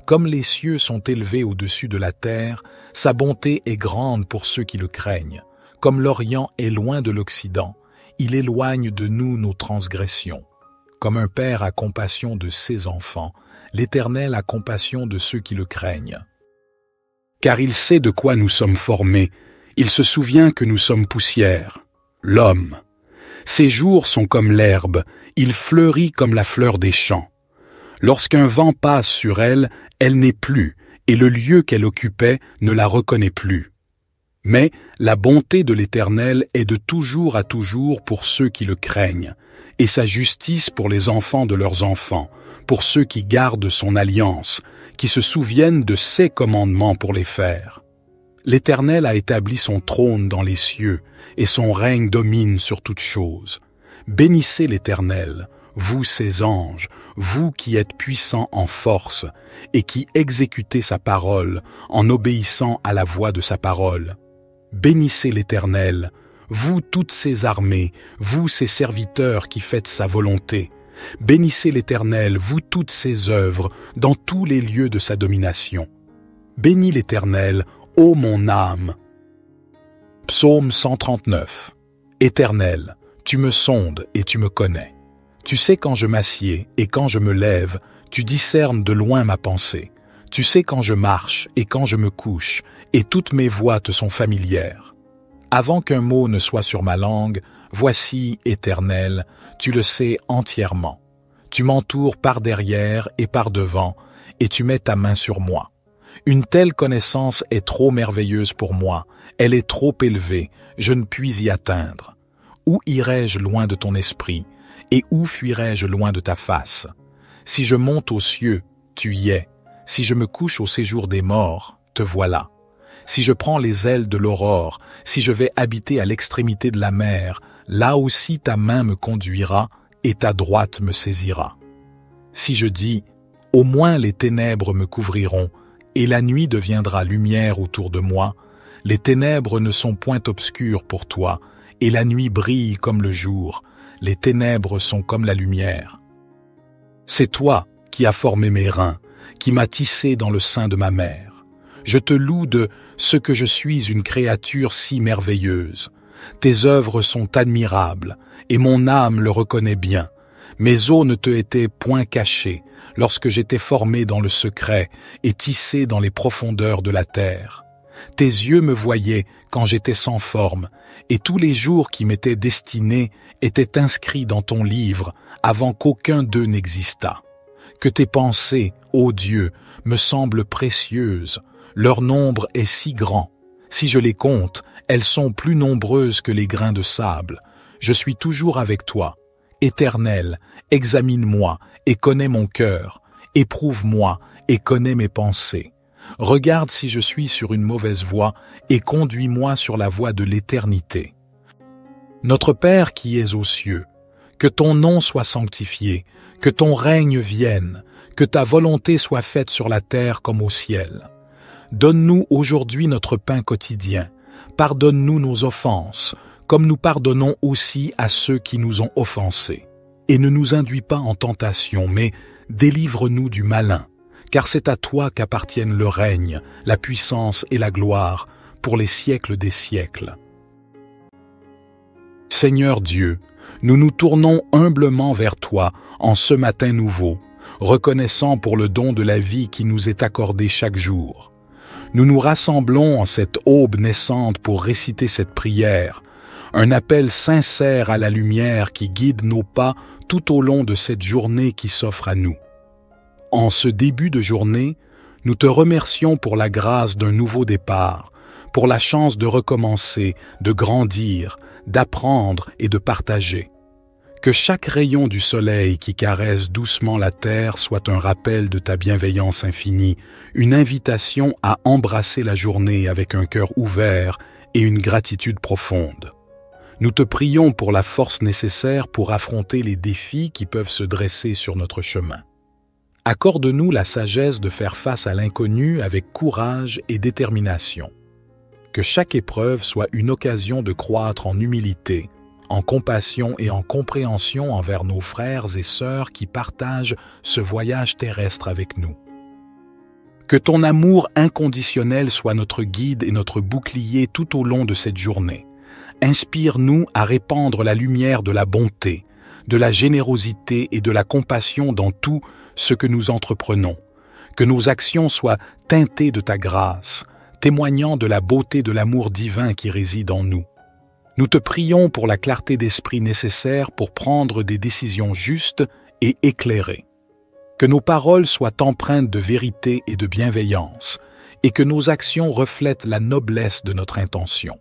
S1: Comme les cieux sont élevés au-dessus de la terre, sa bonté est grande pour ceux qui le craignent. Comme l'Orient est loin de l'Occident, il éloigne de nous nos transgressions. Comme un père a compassion de ses enfants, l'Éternel a compassion de ceux qui le craignent. Car il sait de quoi nous sommes formés, il se souvient que nous sommes poussière, l'homme. Ses jours sont comme l'herbe, il fleurit comme la fleur des champs. Lorsqu'un vent passe sur elle, elle n'est plus, et le lieu qu'elle occupait ne la reconnaît plus. Mais la bonté de l'Éternel est de toujours à toujours pour ceux qui le craignent, et sa justice pour les enfants de leurs enfants, pour ceux qui gardent son alliance, qui se souviennent de ses commandements pour les faire. L'Éternel a établi son trône dans les cieux, et son règne domine sur toutes choses. Bénissez l'Éternel, vous ses anges, vous qui êtes puissants en force et qui exécutez sa parole en obéissant à la voix de sa parole. Bénissez l'Éternel, vous toutes ses armées, vous ses serviteurs qui faites sa volonté. Bénissez l'Éternel, vous toutes ses œuvres, dans tous les lieux de sa domination. Bénis l'Éternel, ô mon âme. Psaume 139. Éternel, tu me sondes et tu me connais. Tu sais quand je m'assieds et quand je me lève, tu discernes de loin ma pensée. Tu sais quand je marche et quand je me couche, et toutes mes voies te sont familières. Avant qu'un mot ne soit sur ma langue, voici, Éternel, tu le sais entièrement. Tu m'entoures par derrière et par devant, et tu mets ta main sur moi. Une telle connaissance est trop merveilleuse pour moi, elle est trop élevée, je ne puis y atteindre. Où irai-je loin de ton esprit, et où fuirai-je loin de ta face? Si je monte aux cieux, tu y es. Si je me couche au séjour des morts, te voilà. Si je prends les ailes de l'aurore, si je vais habiter à l'extrémité de la mer, là aussi ta main me conduira et ta droite me saisira. Si je dis, au moins les ténèbres me couvriront, et la nuit deviendra lumière autour de moi, les ténèbres ne sont point obscures pour toi, et la nuit brille comme le jour, les ténèbres sont comme la lumière. C'est toi qui as formé mes reins, qui m'as tissé dans le sein de ma mère. Je te loue de ce que je suis une créature si merveilleuse. Tes œuvres sont admirables, et mon âme le reconnaît bien. Mes os ne te étaient point cachés, lorsque j'étais formé dans le secret et tissé dans les profondeurs de la terre. Tes yeux me voyaient quand j'étais sans forme, et tous les jours qui m'étaient destinés étaient inscrits dans ton livre avant qu'aucun d'eux n'existât. Que tes pensées, ô Dieu, me semblent précieuses, leur nombre est si grand. Si je les compte, elles sont plus nombreuses que les grains de sable. Je suis toujours avec toi. Éternel, examine-moi et connais mon cœur. Éprouve-moi et connais mes pensées. Regarde si je suis sur une mauvaise voie et conduis-moi sur la voie de l'éternité. Notre Père qui es aux cieux, que ton nom soit sanctifié, que ton règne vienne, que ta volonté soit faite sur la terre comme au ciel. Donne-nous aujourd'hui notre pain quotidien. Pardonne-nous nos offenses, comme nous pardonnons aussi à ceux qui nous ont offensés. Et ne nous induis pas en tentation, mais délivre-nous du malin, car c'est à toi qu'appartiennent le règne, la puissance et la gloire, pour les siècles des siècles. Seigneur Dieu, nous nous tournons humblement vers toi en ce matin nouveau, reconnaissant pour le don de la vie qui nous est accordé chaque jour. Nous nous rassemblons en cette aube naissante pour réciter cette prière, un appel sincère à la lumière qui guide nos pas tout au long de cette journée qui s'offre à nous. En ce début de journée, nous te remercions pour la grâce d'un nouveau départ, pour la chance de recommencer, de grandir, d'apprendre et de partager. Que chaque rayon du soleil qui caresse doucement la terre soit un rappel de ta bienveillance infinie, une invitation à embrasser la journée avec un cœur ouvert et une gratitude profonde. Nous te prions pour la force nécessaire pour affronter les défis qui peuvent se dresser sur notre chemin. Accorde-nous la sagesse de faire face à l'inconnu avec courage et détermination. Que chaque épreuve soit une occasion de croître en humilité, en compassion et en compréhension envers nos frères et sœurs qui partagent ce voyage terrestre avec nous. Que ton amour inconditionnel soit notre guide et notre bouclier tout au long de cette journée. Inspire-nous à répandre la lumière de la bonté, de la générosité et de la compassion dans tout ce que nous entreprenons. Que nos actions soient teintées de ta grâce, témoignant de la beauté de l'amour divin qui réside en nous. Nous te prions pour la clarté d'esprit nécessaire pour prendre des décisions justes et éclairées. Que nos paroles soient empreintes de vérité et de bienveillance, et que nos actions reflètent la noblesse de notre intention.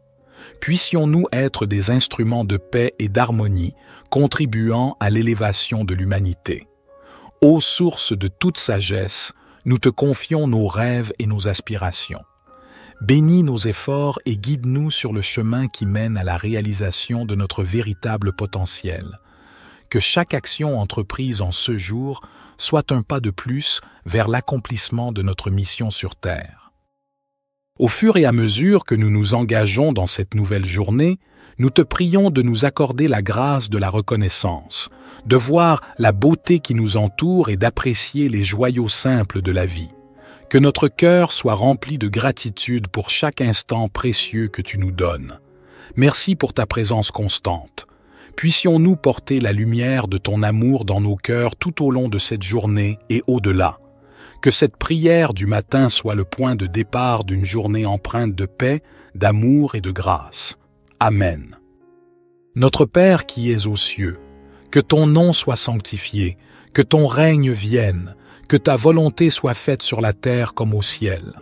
S1: Puissions-nous être des instruments de paix et d'harmonie, contribuant à l'élévation de l'humanité. Ô source de toute sagesse, nous te confions nos rêves et nos aspirations. Bénis nos efforts et guide-nous sur le chemin qui mène à la réalisation de notre véritable potentiel. que chaque action entreprise en ce jour soit un pas de plus vers l'accomplissement de notre mission sur Terre. Au fur et à mesure que nous nous engageons dans cette nouvelle journée, nous te prions de nous accorder la grâce de la reconnaissance, de voir la beauté qui nous entoure et d'apprécier les joyaux simples de la vie. Que notre cœur soit rempli de gratitude pour chaque instant précieux que tu nous donnes. Merci pour ta présence constante. Puissions-nous porter la lumière de ton amour dans nos cœurs tout au long de cette journée et au-delà. Que cette prière du matin soit le point de départ d'une journée empreinte de paix, d'amour et de grâce. Amen. Notre Père qui es aux cieux, que ton nom soit sanctifié, que ton règne vienne, que ta volonté soit faite sur la terre comme au ciel.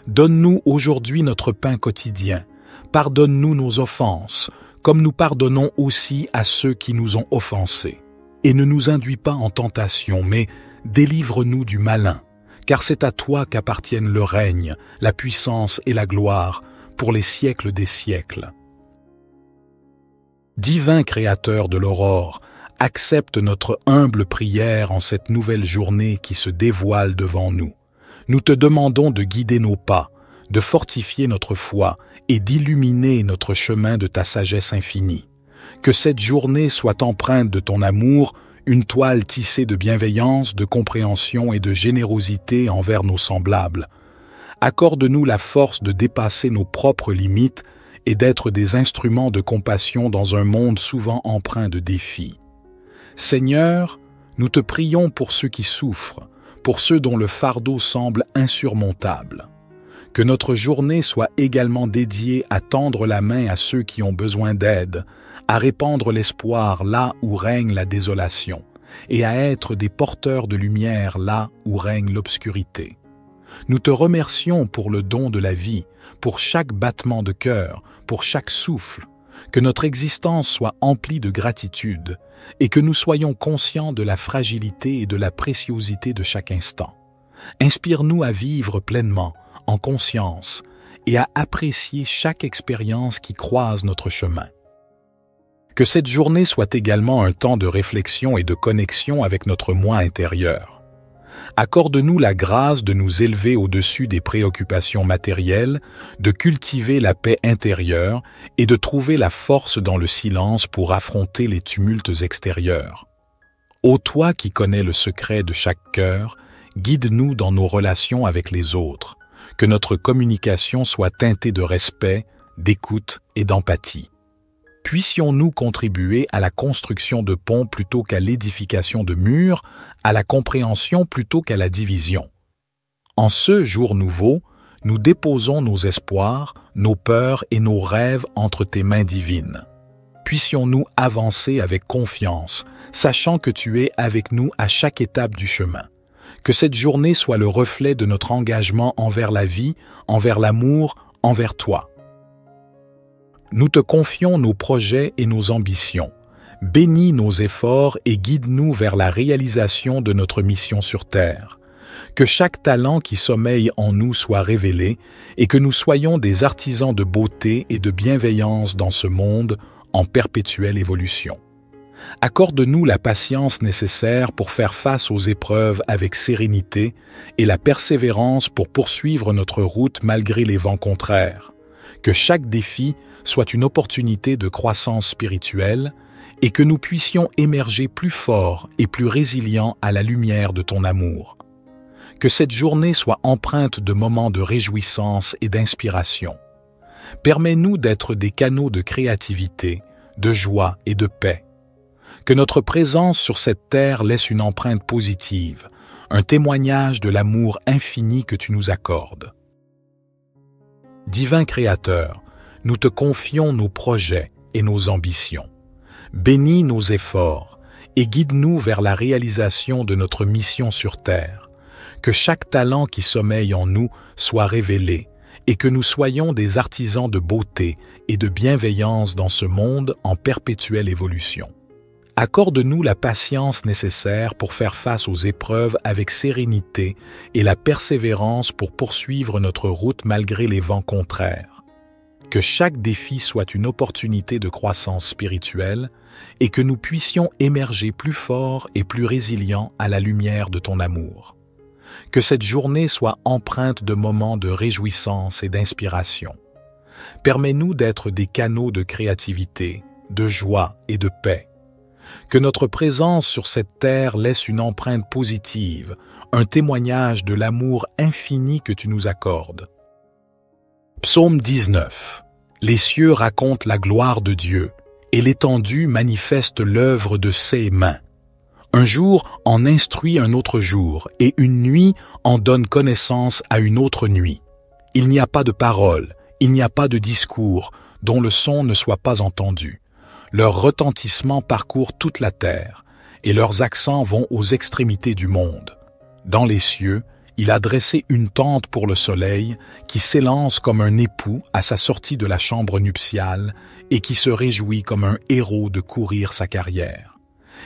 S1: Donne-nous aujourd'hui notre pain quotidien. Pardonne-nous nos offenses, comme nous pardonnons aussi à ceux qui nous ont offensés. Et ne nous induis pas en tentation, mais délivre-nous du malin, car c'est à toi qu'appartiennent le règne, la puissance et la gloire, pour les siècles des siècles. Divin Créateur de l'aurore, accepte notre humble prière en cette nouvelle journée qui se dévoile devant nous. Nous te demandons de guider nos pas, de fortifier notre foi et d'illuminer notre chemin de ta sagesse infinie. Que cette journée soit empreinte de ton amour, une toile tissée de bienveillance, de compréhension et de générosité envers nos semblables. Accorde-nous la force de dépasser nos propres limites et d'être des instruments de compassion dans un monde souvent empreint de défis. Seigneur, nous te prions pour ceux qui souffrent, pour ceux dont le fardeau semble insurmontable. Que notre journée soit également dédiée à tendre la main à ceux qui ont besoin d'aide, à répandre l'espoir là où règne la désolation, et à être des porteurs de lumière là où règne l'obscurité. Nous te remercions pour le don de la vie, pour chaque battement de cœur, pour chaque souffle. Que notre existence soit emplie de gratitude et que nous soyons conscients de la fragilité et de la préciosité de chaque instant. Inspire-nous à vivre pleinement, en conscience, et à apprécier chaque expérience qui croise notre chemin. Que cette journée soit également un temps de réflexion et de connexion avec notre moi intérieur. Accorde-nous la grâce de nous élever au-dessus des préoccupations matérielles, de cultiver la paix intérieure et de trouver la force dans le silence pour affronter les tumultes extérieurs. Ô toi qui connais le secret de chaque cœur, guide-nous dans nos relations avec les autres, que notre communication soit teintée de respect, d'écoute et d'empathie. Puissions-nous contribuer à la construction de ponts plutôt qu'à l'édification de murs, à la compréhension plutôt qu'à la division. En ce jour nouveau, nous déposons nos espoirs, nos peurs et nos rêves entre tes mains divines. Puissions-nous avancer avec confiance, sachant que tu es avec nous à chaque étape du chemin. Que cette journée soit le reflet de notre engagement envers la vie, envers l'amour, envers toi. Nous te confions nos projets et nos ambitions. Bénis nos efforts et guide-nous vers la réalisation de notre mission sur Terre. Que chaque talent qui sommeille en nous soit révélé et que nous soyons des artisans de beauté et de bienveillance dans ce monde en perpétuelle évolution. Accorde-nous la patience nécessaire pour faire face aux épreuves avec sérénité et la persévérance pour poursuivre notre route malgré les vents contraires. Que chaque défi soit une opportunité de croissance spirituelle et que nous puissions émerger plus forts et plus résilients à la lumière de ton amour. Que cette journée soit empreinte de moments de réjouissance et d'inspiration. Permets-nous d'être des canaux de créativité, de joie et de paix. Que notre présence sur cette terre laisse une empreinte positive, un témoignage de l'amour infini que tu nous accordes. Divin Créateur, nous te confions nos projets et nos ambitions. Bénis nos efforts et guide-nous vers la réalisation de notre mission sur Terre. Que chaque talent qui sommeille en nous soit révélé et que nous soyons des artisans de beauté et de bienveillance dans ce monde en perpétuelle évolution. Accorde-nous la patience nécessaire pour faire face aux épreuves avec sérénité et la persévérance pour poursuivre notre route malgré les vents contraires. que chaque défi soit une opportunité de croissance spirituelle et que nous puissions émerger plus forts et plus résilients à la lumière de ton amour. Que cette journée soit empreinte de moments de réjouissance et d'inspiration. Permets-nous d'être des canaux de créativité, de joie et de paix. Que notre présence sur cette terre laisse une empreinte positive, un témoignage de l'amour infini que tu nous accordes. Psaume 19. Les cieux racontent la gloire de Dieu, et l'étendue manifeste l'œuvre de ses mains. Un jour en instruit un autre jour, et une nuit en donne connaissance à une autre nuit. Il n'y a pas de parole, il n'y a pas de discours, dont le son ne soit pas entendu. Leur retentissement parcourt toute la terre, et leurs accents vont aux extrémités du monde. Dans les cieux, il a dressé une tente pour le soleil, qui s'élance comme un époux à sa sortie de la chambre nuptiale, et qui se réjouit comme un héros de courir sa carrière.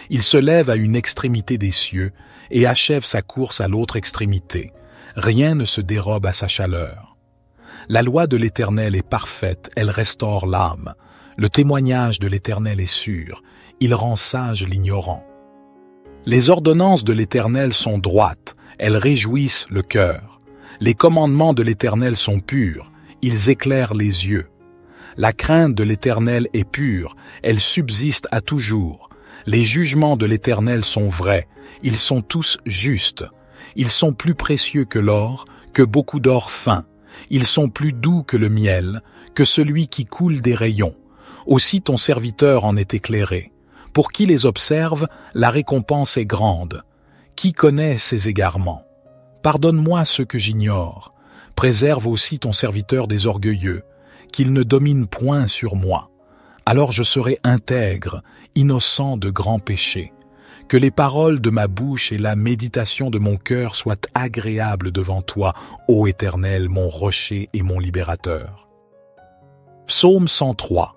S1: Il se lève à une extrémité des cieux, et achève sa course à l'autre extrémité. Rien ne se dérobe à sa chaleur. La loi de l'Éternel est parfaite, elle restaure l'âme. Le témoignage de l'Éternel est sûr, il rend sage l'ignorant. Les ordonnances de l'Éternel sont droites, elles réjouissent le cœur. Les commandements de l'Éternel sont purs, ils éclairent les yeux. La crainte de l'Éternel est pure, elle subsiste à toujours. Les jugements de l'Éternel sont vrais, ils sont tous justes. Ils sont plus précieux que l'or, que beaucoup d'or fin. Ils sont plus doux que le miel, que celui qui coule des rayons. Aussi ton serviteur en est éclairé. Pour qui les observe, la récompense est grande. Qui connaît ses égarements? Pardonne-moi ce que j'ignore. Préserve aussi ton serviteur des orgueilleux, qu'il ne domine point sur moi. Alors je serai intègre, innocent de grands péchés. Que les paroles de ma bouche et la méditation de mon cœur soient agréables devant toi, ô Éternel, mon rocher et mon libérateur. Psaume 103.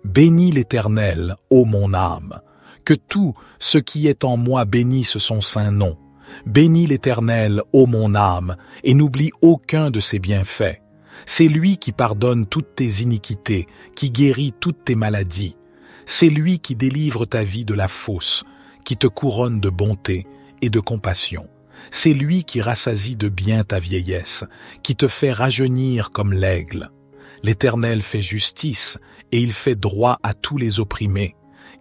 S1: Bénis l'Éternel, ô mon âme. Que tout ce qui est en moi bénisse son saint nom. Bénis l'Éternel, ô mon âme, et n'oublie aucun de ses bienfaits. C'est lui qui pardonne toutes tes iniquités, qui guérit toutes tes maladies. C'est lui qui délivre ta vie de la fosse, qui te couronne de bonté et de compassion. C'est lui qui rassasie de bien ta vieillesse, qui te fait rajeunir comme l'aigle. L'Éternel fait justice, et il fait droit à tous les opprimés.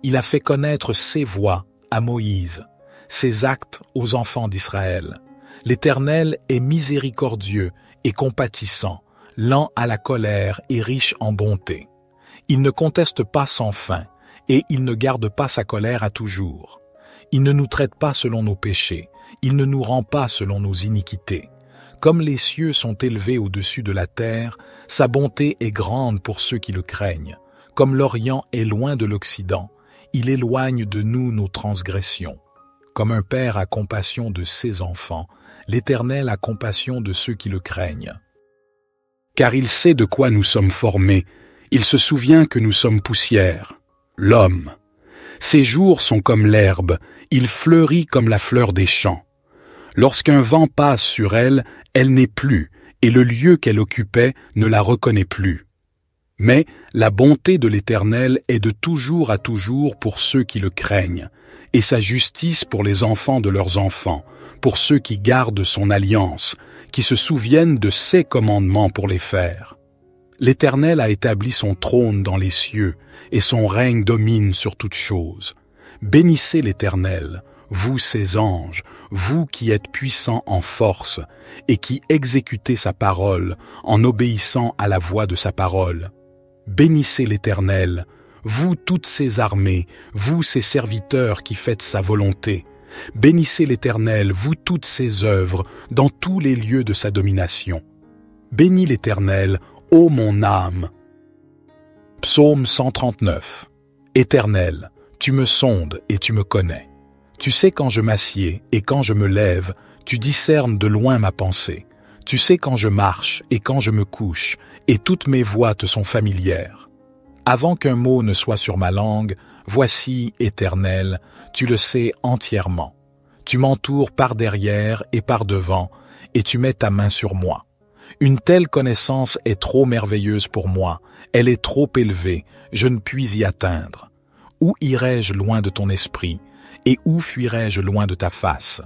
S1: Il a fait connaître ses voies à Moïse, ses actes aux enfants d'Israël. L'Éternel est miséricordieux et compatissant, lent à la colère et riche en bonté. Il ne conteste pas sans fin, et il ne garde pas sa colère à toujours. Il ne nous traite pas selon nos péchés, il ne nous rend pas selon nos iniquités. Comme les cieux sont élevés au-dessus de la terre, sa bonté est grande pour ceux qui le craignent. Comme l'Orient est loin de l'Occident, il éloigne de nous nos transgressions. Comme un père a compassion de ses enfants, l'Éternel a compassion de ceux qui le craignent. Car il sait de quoi nous sommes formés, il se souvient que nous sommes poussière, l'homme. Ses jours sont comme l'herbe, il fleurit comme la fleur des champs. Lorsqu'un vent passe sur elle, elle n'est plus, et le lieu qu'elle occupait ne la reconnaît plus. Mais la bonté de l'Éternel est de toujours à toujours pour ceux qui le craignent, et sa justice pour les enfants de leurs enfants, pour ceux qui gardent son alliance, qui se souviennent de ses commandements pour les faire. L'Éternel a établi son trône dans les cieux, et son règne domine sur toutes choses. Bénissez l'Éternel, vous ses anges, vous qui êtes puissants en force, et qui exécutez sa parole en obéissant à la voix de sa parole. Bénissez l'Éternel, vous toutes ses armées, vous ses serviteurs qui faites sa volonté. Bénissez l'Éternel, vous toutes ses œuvres, dans tous les lieux de sa domination. Bénis l'Éternel, ô mon âme. Psaume 139. Éternel, tu me sondes et tu me connais. Tu sais quand je m'assieds et quand je me lève, tu discernes de loin ma pensée. Tu sais quand je marche et quand je me couche, et toutes mes voies te sont familières. Avant qu'un mot ne soit sur ma langue, voici, Éternel, tu le sais entièrement. Tu m'entoures par derrière et par devant, et tu mets ta main sur moi. Une telle connaissance est trop merveilleuse pour moi, elle est trop élevée, je ne puis y atteindre. Où irai-je loin de ton esprit, et où fuirai-je loin de ta face?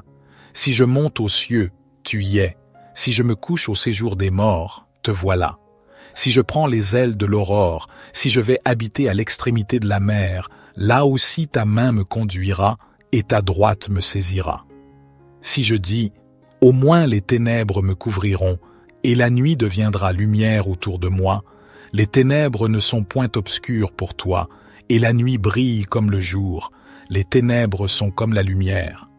S1: Si je monte aux cieux, tu y es. Si je me couche au séjour des morts, te voilà. Si je prends les ailes de l'aurore, si je vais habiter à l'extrémité de la mer, là aussi ta main me conduira et ta droite me saisira. Si je dis, au moins les ténèbres me couvriront, et la nuit deviendra lumière autour de moi, les ténèbres ne sont point obscures pour toi, et la nuit brille comme le jour, les ténèbres sont comme la lumière.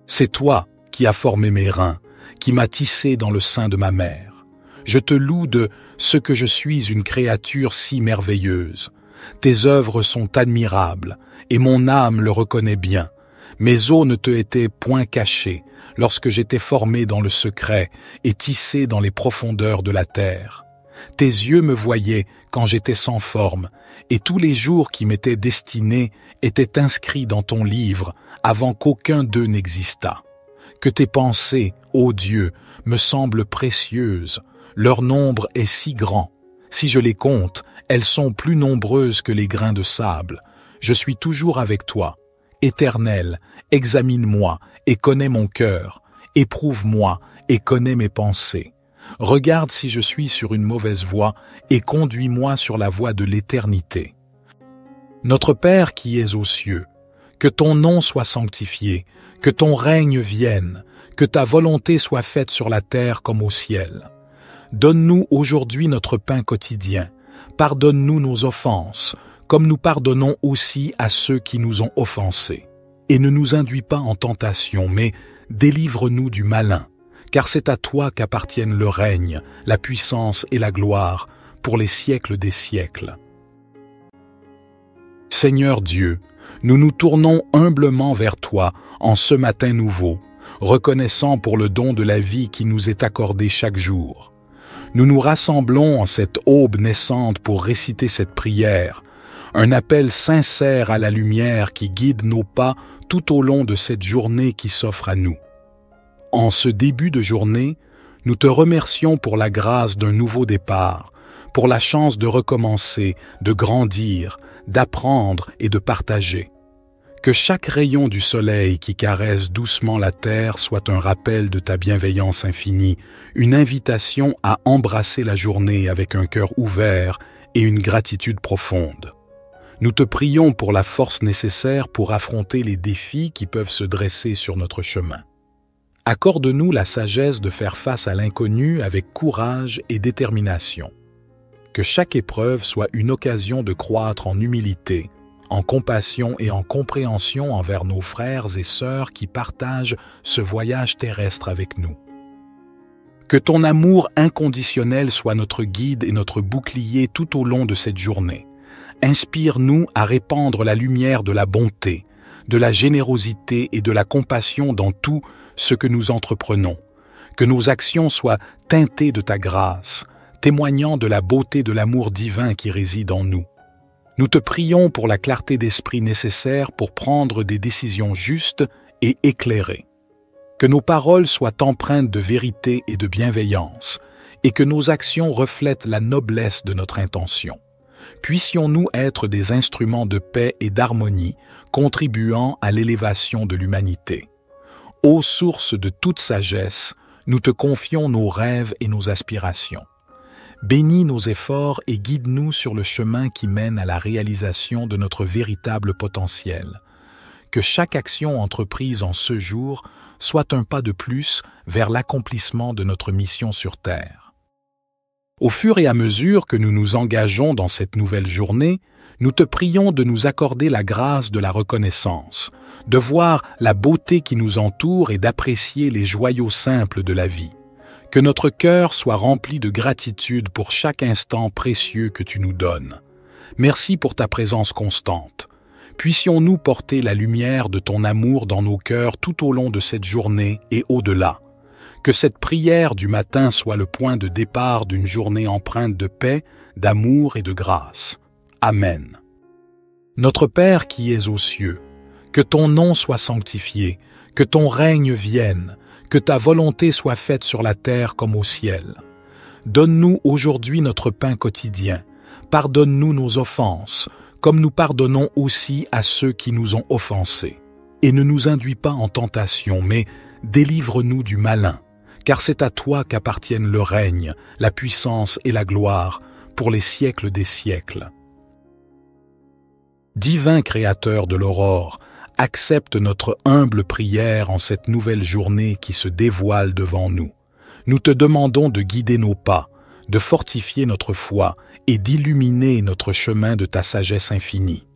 S1: C'est toi qui as formé mes reins, qui m'as tissé dans le sein de ma mère. Je te loue de ce que je suis une créature si merveilleuse. Tes œuvres sont admirables, et mon âme le reconnaît bien. Mes os ne te étaient point cachés, lorsque j'étais formé dans le secret et tissé dans les profondeurs de la terre. Tes yeux me voyaient quand j'étais sans forme, et tous les jours qui m'étaient destinés étaient inscrits dans ton livre avant qu'aucun d'eux n'existât. Que tes pensées, ô Dieu, me semblent précieuses, leur nombre est si grand. Si je les compte, elles sont plus nombreuses que les grains de sable. Je suis toujours avec toi. Éternel, examine-moi et connais mon cœur. Éprouve-moi et connais mes pensées. Regarde si je suis sur une mauvaise voie et conduis-moi sur la voie de l'éternité. Notre Père qui es aux cieux, que ton nom soit sanctifié, que ton règne vienne, que ta volonté soit faite sur la terre comme au ciel. Donne-nous aujourd'hui notre pain quotidien. Pardonne-nous nos offenses, comme nous pardonnons aussi à ceux qui nous ont offensés. Et ne nous induis pas en tentation, mais délivre-nous du malin, car c'est à toi qu'appartiennent le règne, la puissance et la gloire, pour les siècles des siècles. Seigneur Dieu, nous nous tournons humblement vers toi en ce matin nouveau, reconnaissant pour le don de la vie qui nous est accordé chaque jour. Nous nous rassemblons en cette aube naissante pour réciter cette prière, un appel sincère à la lumière qui guide nos pas tout au long de cette journée qui s'offre à nous. En ce début de journée, nous te remercions pour la grâce d'un nouveau départ, pour la chance de recommencer, de grandir, d'apprendre et de partager. Que chaque rayon du soleil qui caresse doucement la terre soit un rappel de ta bienveillance infinie, une invitation à embrasser la journée avec un cœur ouvert et une gratitude profonde. Nous te prions pour la force nécessaire pour affronter les défis qui peuvent se dresser sur notre chemin. Accorde-nous la sagesse de faire face à l'inconnu avec courage et détermination. Que chaque épreuve soit une occasion de croître en humilité, en compassion et en compréhension envers nos frères et sœurs qui partagent ce voyage terrestre avec nous. Que ton amour inconditionnel soit notre guide et notre bouclier tout au long de cette journée. Inspire-nous à répandre la lumière de la bonté, de la générosité et de la compassion dans tout ce que nous entreprenons. Que nos actions soient teintées de ta grâce, témoignant de la beauté de l'amour divin qui réside en nous. Nous te prions pour la clarté d'esprit nécessaire pour prendre des décisions justes et éclairées. Que nos paroles soient empreintes de vérité et de bienveillance, et que nos actions reflètent la noblesse de notre intention. Puissions-nous être des instruments de paix et d'harmonie, contribuant à l'élévation de l'humanité. Ô source de toute sagesse, nous te confions nos rêves et nos aspirations. Bénis nos efforts et guide-nous sur le chemin qui mène à la réalisation de notre véritable potentiel. Que chaque action entreprise en ce jour soit un pas de plus vers l'accomplissement de notre mission sur Terre. Au fur et à mesure que nous nous engageons dans cette nouvelle journée, nous te prions de nous accorder la grâce de la reconnaissance, de voir la beauté qui nous entoure et d'apprécier les joyaux simples de la vie. Que notre cœur soit rempli de gratitude pour chaque instant précieux que tu nous donnes. Merci pour ta présence constante. Puissions-nous porter la lumière de ton amour dans nos cœurs tout au long de cette journée et au-delà. Que cette prière du matin soit le point de départ d'une journée empreinte de paix, d'amour et de grâce. Amen. Notre Père qui es aux cieux, que ton nom soit sanctifié, que ton règne vienne, Que ta volonté soit faite sur la terre comme au ciel. Donne-nous aujourd'hui notre pain quotidien. Pardonne-nous nos offenses, comme nous pardonnons aussi à ceux qui nous ont offensés. Et ne nous induis pas en tentation, mais délivre-nous du malin, car c'est à toi qu'appartiennent le règne, la puissance et la gloire, pour les siècles des siècles. Divin Créateur de l'aurore, accepte notre humble prière en cette nouvelle journée qui se dévoile devant nous. Nous te demandons de guider nos pas, de fortifier notre foi et d'illuminer notre chemin de ta sagesse infinie.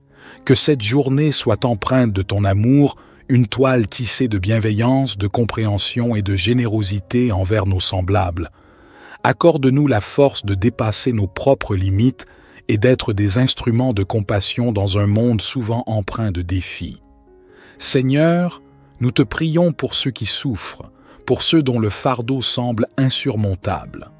S1: Que cette journée soit empreinte de ton amour, une toile tissée de bienveillance, de compréhension et de générosité envers nos semblables. Accorde-nous la force de dépasser nos propres limites et d'être des instruments de compassion dans un monde souvent empreint de défis. Seigneur, nous te prions pour ceux qui souffrent, pour ceux dont le fardeau semble insurmontable.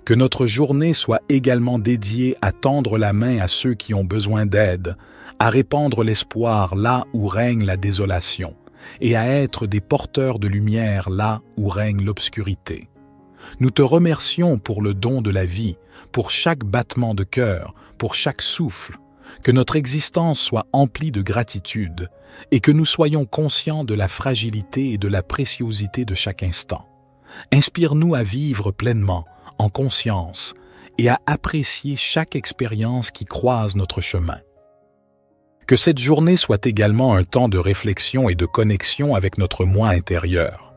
S1: Que notre journée soit également dédiée à tendre la main à ceux qui ont besoin d'aide, à répandre l'espoir là où règne la désolation, et à être des porteurs de lumière là où règne l'obscurité. Nous te remercions pour le don de la vie, pour chaque battement de cœur, pour chaque souffle, que notre existence soit emplie de gratitude et que nous soyons conscients de la fragilité et de la préciosité de chaque instant. Inspire-nous à vivre pleinement, en conscience, et à apprécier chaque expérience qui croise notre chemin. Que cette journée soit également un temps de réflexion et de connexion avec notre moi intérieur.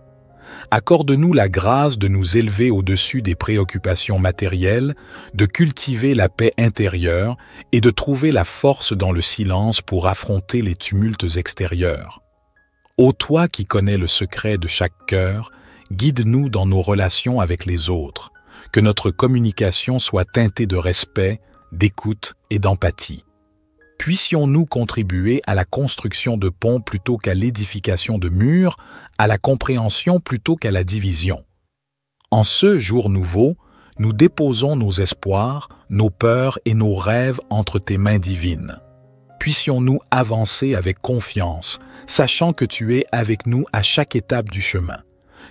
S1: Accorde-nous la grâce de nous élever au-dessus des préoccupations matérielles, de cultiver la paix intérieure et de trouver la force dans le silence pour affronter les tumultes extérieurs. Ô toi qui connais le secret de chaque cœur, guide-nous dans nos relations avec les autres, que notre communication soit teintée de respect, d'écoute et d'empathie. Puissions-nous contribuer à la construction de ponts plutôt qu'à l'édification de murs, à la compréhension plutôt qu'à la division. En ce jour nouveau, nous déposons nos espoirs, nos peurs et nos rêves entre tes mains divines. Puissions-nous avancer avec confiance, sachant que tu es avec nous à chaque étape du chemin.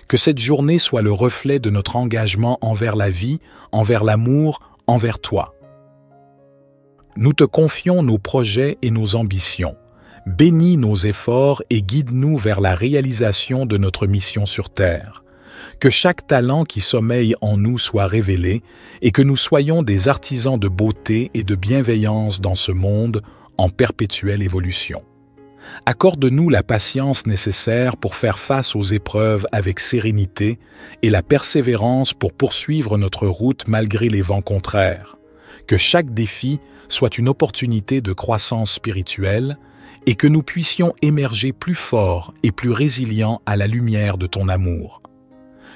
S1: Que cette journée soit le reflet de notre engagement envers la vie, envers l'amour, envers toi. Nous te confions nos projets et nos ambitions. Bénis nos efforts et guide-nous vers la réalisation de notre mission sur Terre. Que chaque talent qui sommeille en nous soit révélé et que nous soyons des artisans de beauté et de bienveillance dans ce monde en perpétuelle évolution. Accorde-nous la patience nécessaire pour faire face aux épreuves avec sérénité et la persévérance pour poursuivre notre route malgré les vents contraires. Que chaque défi soit une opportunité de croissance spirituelle et que nous puissions émerger plus forts et plus résilients à la lumière de ton amour.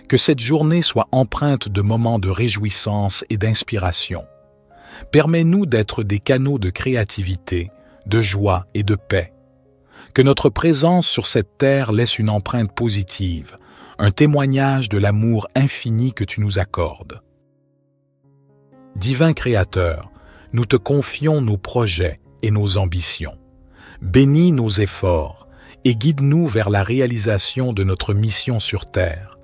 S1: Que cette journée soit empreinte de moments de réjouissance et d'inspiration. Permets-nous d'être des canaux de créativité, de joie et de paix. Que notre présence sur cette terre laisse une empreinte positive, un témoignage de l'amour infini que tu nous accordes. Divin Créateur, nous te confions nos projets et nos ambitions. Bénis nos efforts et guide-nous vers la réalisation de notre mission sur Terre.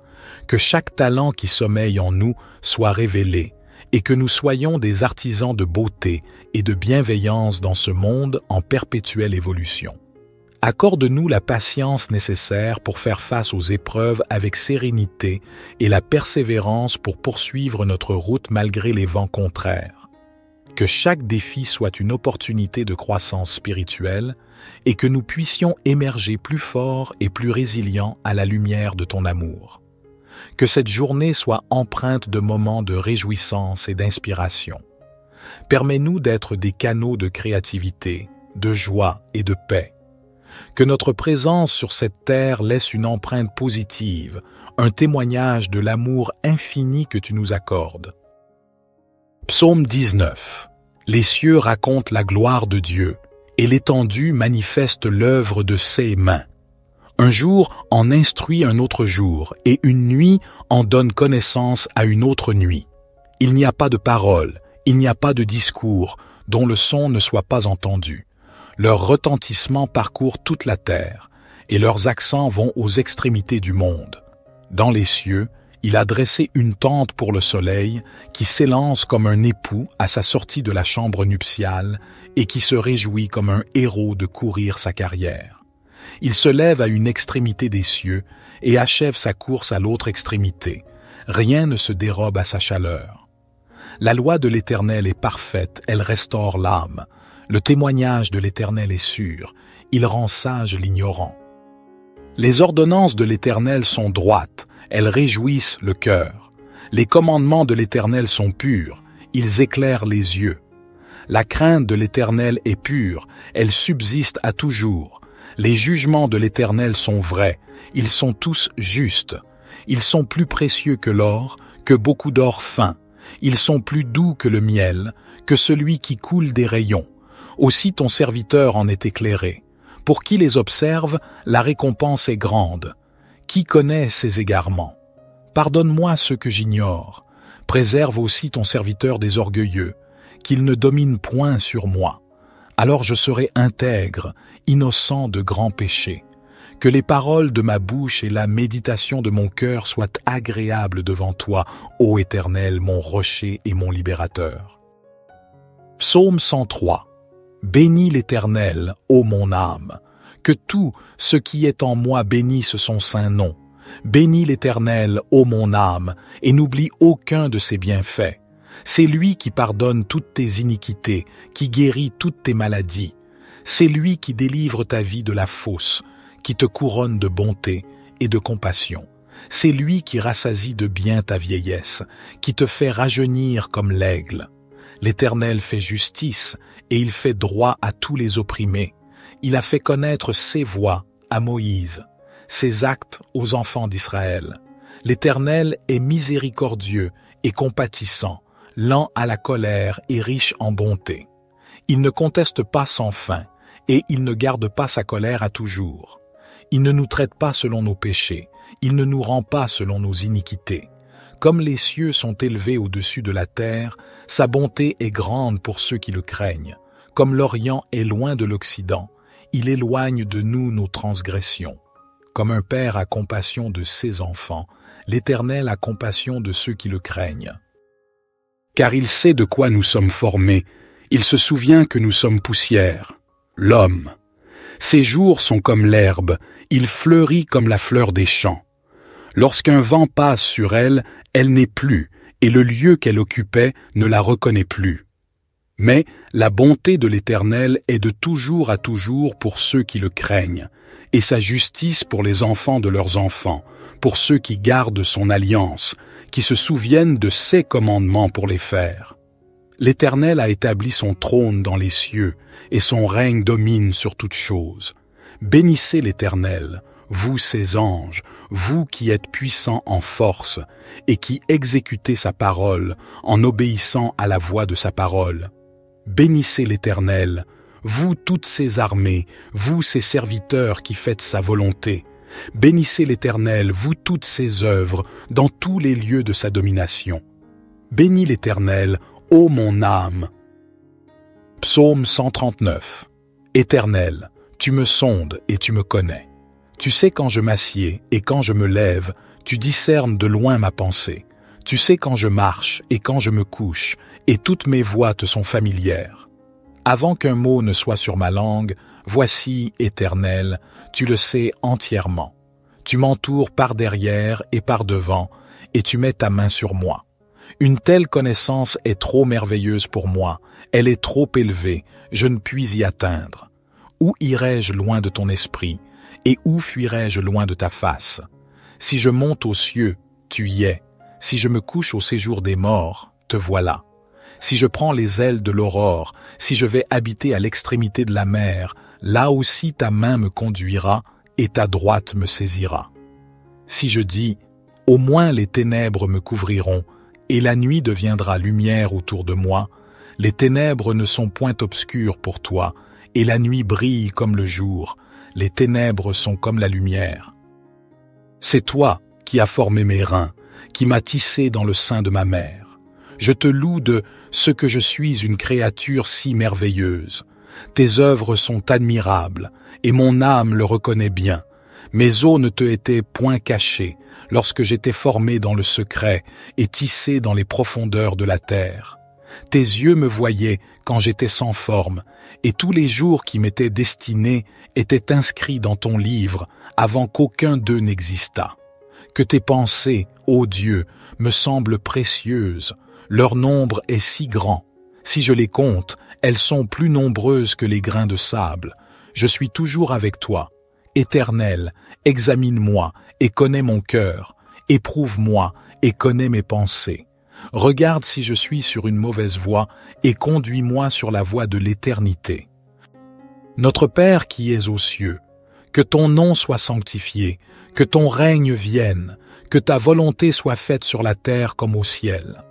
S1: Que chaque talent qui sommeille en nous soit révélé et que nous soyons des artisans de beauté et de bienveillance dans ce monde en perpétuelle évolution. Accorde-nous la patience nécessaire pour faire face aux épreuves avec sérénité et la persévérance pour poursuivre notre route malgré les vents contraires. Que chaque défi soit une opportunité de croissance spirituelle et que nous puissions émerger plus forts et plus résilients à la lumière de ton amour. Que cette journée soit empreinte de moments de réjouissance et d'inspiration. Permets-nous d'être des canaux de créativité, de joie et de paix. Que notre présence sur cette terre laisse une empreinte positive, un témoignage de l'amour infini que tu nous accordes. Psaume 19. Les cieux racontent la gloire de Dieu, et l'étendue manifeste l'œuvre de ses mains. Un jour en instruit un autre jour, et une nuit en donne connaissance à une autre nuit. Il n'y a pas de parole, il n'y a pas de discours, dont le son ne soit pas entendu. Leur retentissement parcourt toute la terre, et leurs accents vont aux extrémités du monde. Dans les cieux, il a dressé une tente pour le soleil qui s'élance comme un époux à sa sortie de la chambre nuptiale et qui se réjouit comme un héros de courir sa carrière. Il se lève à une extrémité des cieux et achève sa course à l'autre extrémité. Rien ne se dérobe à sa chaleur. La loi de l'Éternel est parfaite, elle restaure l'âme. Le témoignage de l'Éternel est sûr, il rend sage l'ignorant. Les ordonnances de l'Éternel sont droites, elles réjouissent le cœur. Les commandements de l'Éternel sont purs, ils éclairent les yeux. La crainte de l'Éternel est pure, elle subsiste à toujours. Les jugements de l'Éternel sont vrais, ils sont tous justes. Ils sont plus précieux que l'or, que beaucoup d'or fin. Ils sont plus doux que le miel, que celui qui coule des rayons. Aussi ton serviteur en est éclairé. Pour qui les observe, la récompense est grande. Qui connaît ses égarements? Pardonne-moi ce que j'ignore. Préserve aussi ton serviteur des orgueilleux, qu'il ne domine point sur moi. Alors je serai intègre, innocent de grands péchés. Que les paroles de ma bouche et la méditation de mon cœur soient agréables devant toi, ô Éternel, mon rocher et mon libérateur. Psaume 103. Bénis l'Éternel, ô mon âme. Que tout ce qui est en moi bénisse son saint nom. Bénis l'Éternel, ô mon âme, et n'oublie aucun de ses bienfaits. C'est lui qui pardonne toutes tes iniquités, qui guérit toutes tes maladies. C'est lui qui délivre ta vie de la fosse, qui te couronne de bonté et de compassion. C'est lui qui rassasie de bien ta vieillesse, qui te fait rajeunir comme l'aigle. L'Éternel fait justice et il fait droit à tous les opprimés. Il a fait connaître ses voies à Moïse, ses actes aux enfants d'Israël. L'Éternel est miséricordieux et compatissant, lent à la colère et riche en bonté. Il ne conteste pas sans fin et il ne garde pas sa colère à toujours. Il ne nous traite pas selon nos péchés, il ne nous rend pas selon nos iniquités. Comme les cieux sont élevés au-dessus de la terre, sa bonté est grande pour ceux qui le craignent. Comme l'Orient est loin de l'Occident, il éloigne de nous nos transgressions. Comme un père a compassion de ses enfants, l'Éternel a compassion de ceux qui le craignent. Car il sait de quoi nous sommes formés, il se souvient que nous sommes poussière, l'homme. Ses jours sont comme l'herbe, il fleurit comme la fleur des champs. Lorsqu'un vent passe sur elle, elle n'est plus, et le lieu qu'elle occupait ne la reconnaît plus. Mais la bonté de l'Éternel est de toujours à toujours pour ceux qui le craignent, et sa justice pour les enfants de leurs enfants, pour ceux qui gardent son alliance, qui se souviennent de ses commandements pour les faire. L'Éternel a établi son trône dans les cieux, et son règne domine sur toutes choses. Bénissez l'Éternel, vous ses anges, vous qui êtes puissants en force, et qui exécutez sa parole en obéissant à la voix de sa parole. Bénissez l'Éternel, vous toutes ses armées, vous ses serviteurs qui faites sa volonté. Bénissez l'Éternel, vous toutes ses œuvres, dans tous les lieux de sa domination. Bénis l'Éternel, ô mon âme. Psaume 139. Éternel, tu me sondes et tu me connais. Tu sais quand je m'assieds et quand je me lève, tu discernes de loin ma pensée. Tu sais quand je marche et quand je me couche, et toutes mes voies te sont familières. Avant qu'un mot ne soit sur ma langue, voici, Éternel, tu le sais entièrement. Tu m'entoures par derrière et par devant, et tu mets ta main sur moi. Une telle connaissance est trop merveilleuse pour moi, elle est trop élevée, je ne puis y atteindre. Où irai-je loin de ton esprit, et où fuirai-je loin de ta face? Si je monte aux cieux, tu y es. Si je me couche au séjour des morts, te voilà. Si je prends les ailes de l'aurore, si je vais habiter à l'extrémité de la mer, là aussi ta main me conduira et ta droite me saisira. Si je dis, au moins les ténèbres me couvriront, et la nuit deviendra lumière autour de moi, les ténèbres ne sont point obscures pour toi, et la nuit brille comme le jour, les ténèbres sont comme la lumière. C'est toi qui as formé mes reins, qui m'as tissé dans le sein de ma mère. Je te loue de ce que je suis une créature si merveilleuse. Tes œuvres sont admirables, et mon âme le reconnaît bien. Mes os ne te étaient point cachés lorsque j'étais formé dans le secret et tissé dans les profondeurs de la terre. Tes yeux me voyaient quand j'étais sans forme, et tous les jours qui m'étaient destinés étaient inscrits dans ton livre avant qu'aucun d'eux n'existât. Que tes pensées, ô Dieu, me semblent précieuses, leur nombre est si grand. Si je les compte, elles sont plus nombreuses que les grains de sable. Je suis toujours avec toi. Éternel, examine-moi et connais mon cœur. Éprouve-moi et connais mes pensées. Regarde si je suis sur une mauvaise voie et conduis-moi sur la voie de l'éternité. Notre Père qui es aux cieux, que ton nom soit sanctifié, que ton règne vienne, que ta volonté soit faite sur la terre comme au ciel.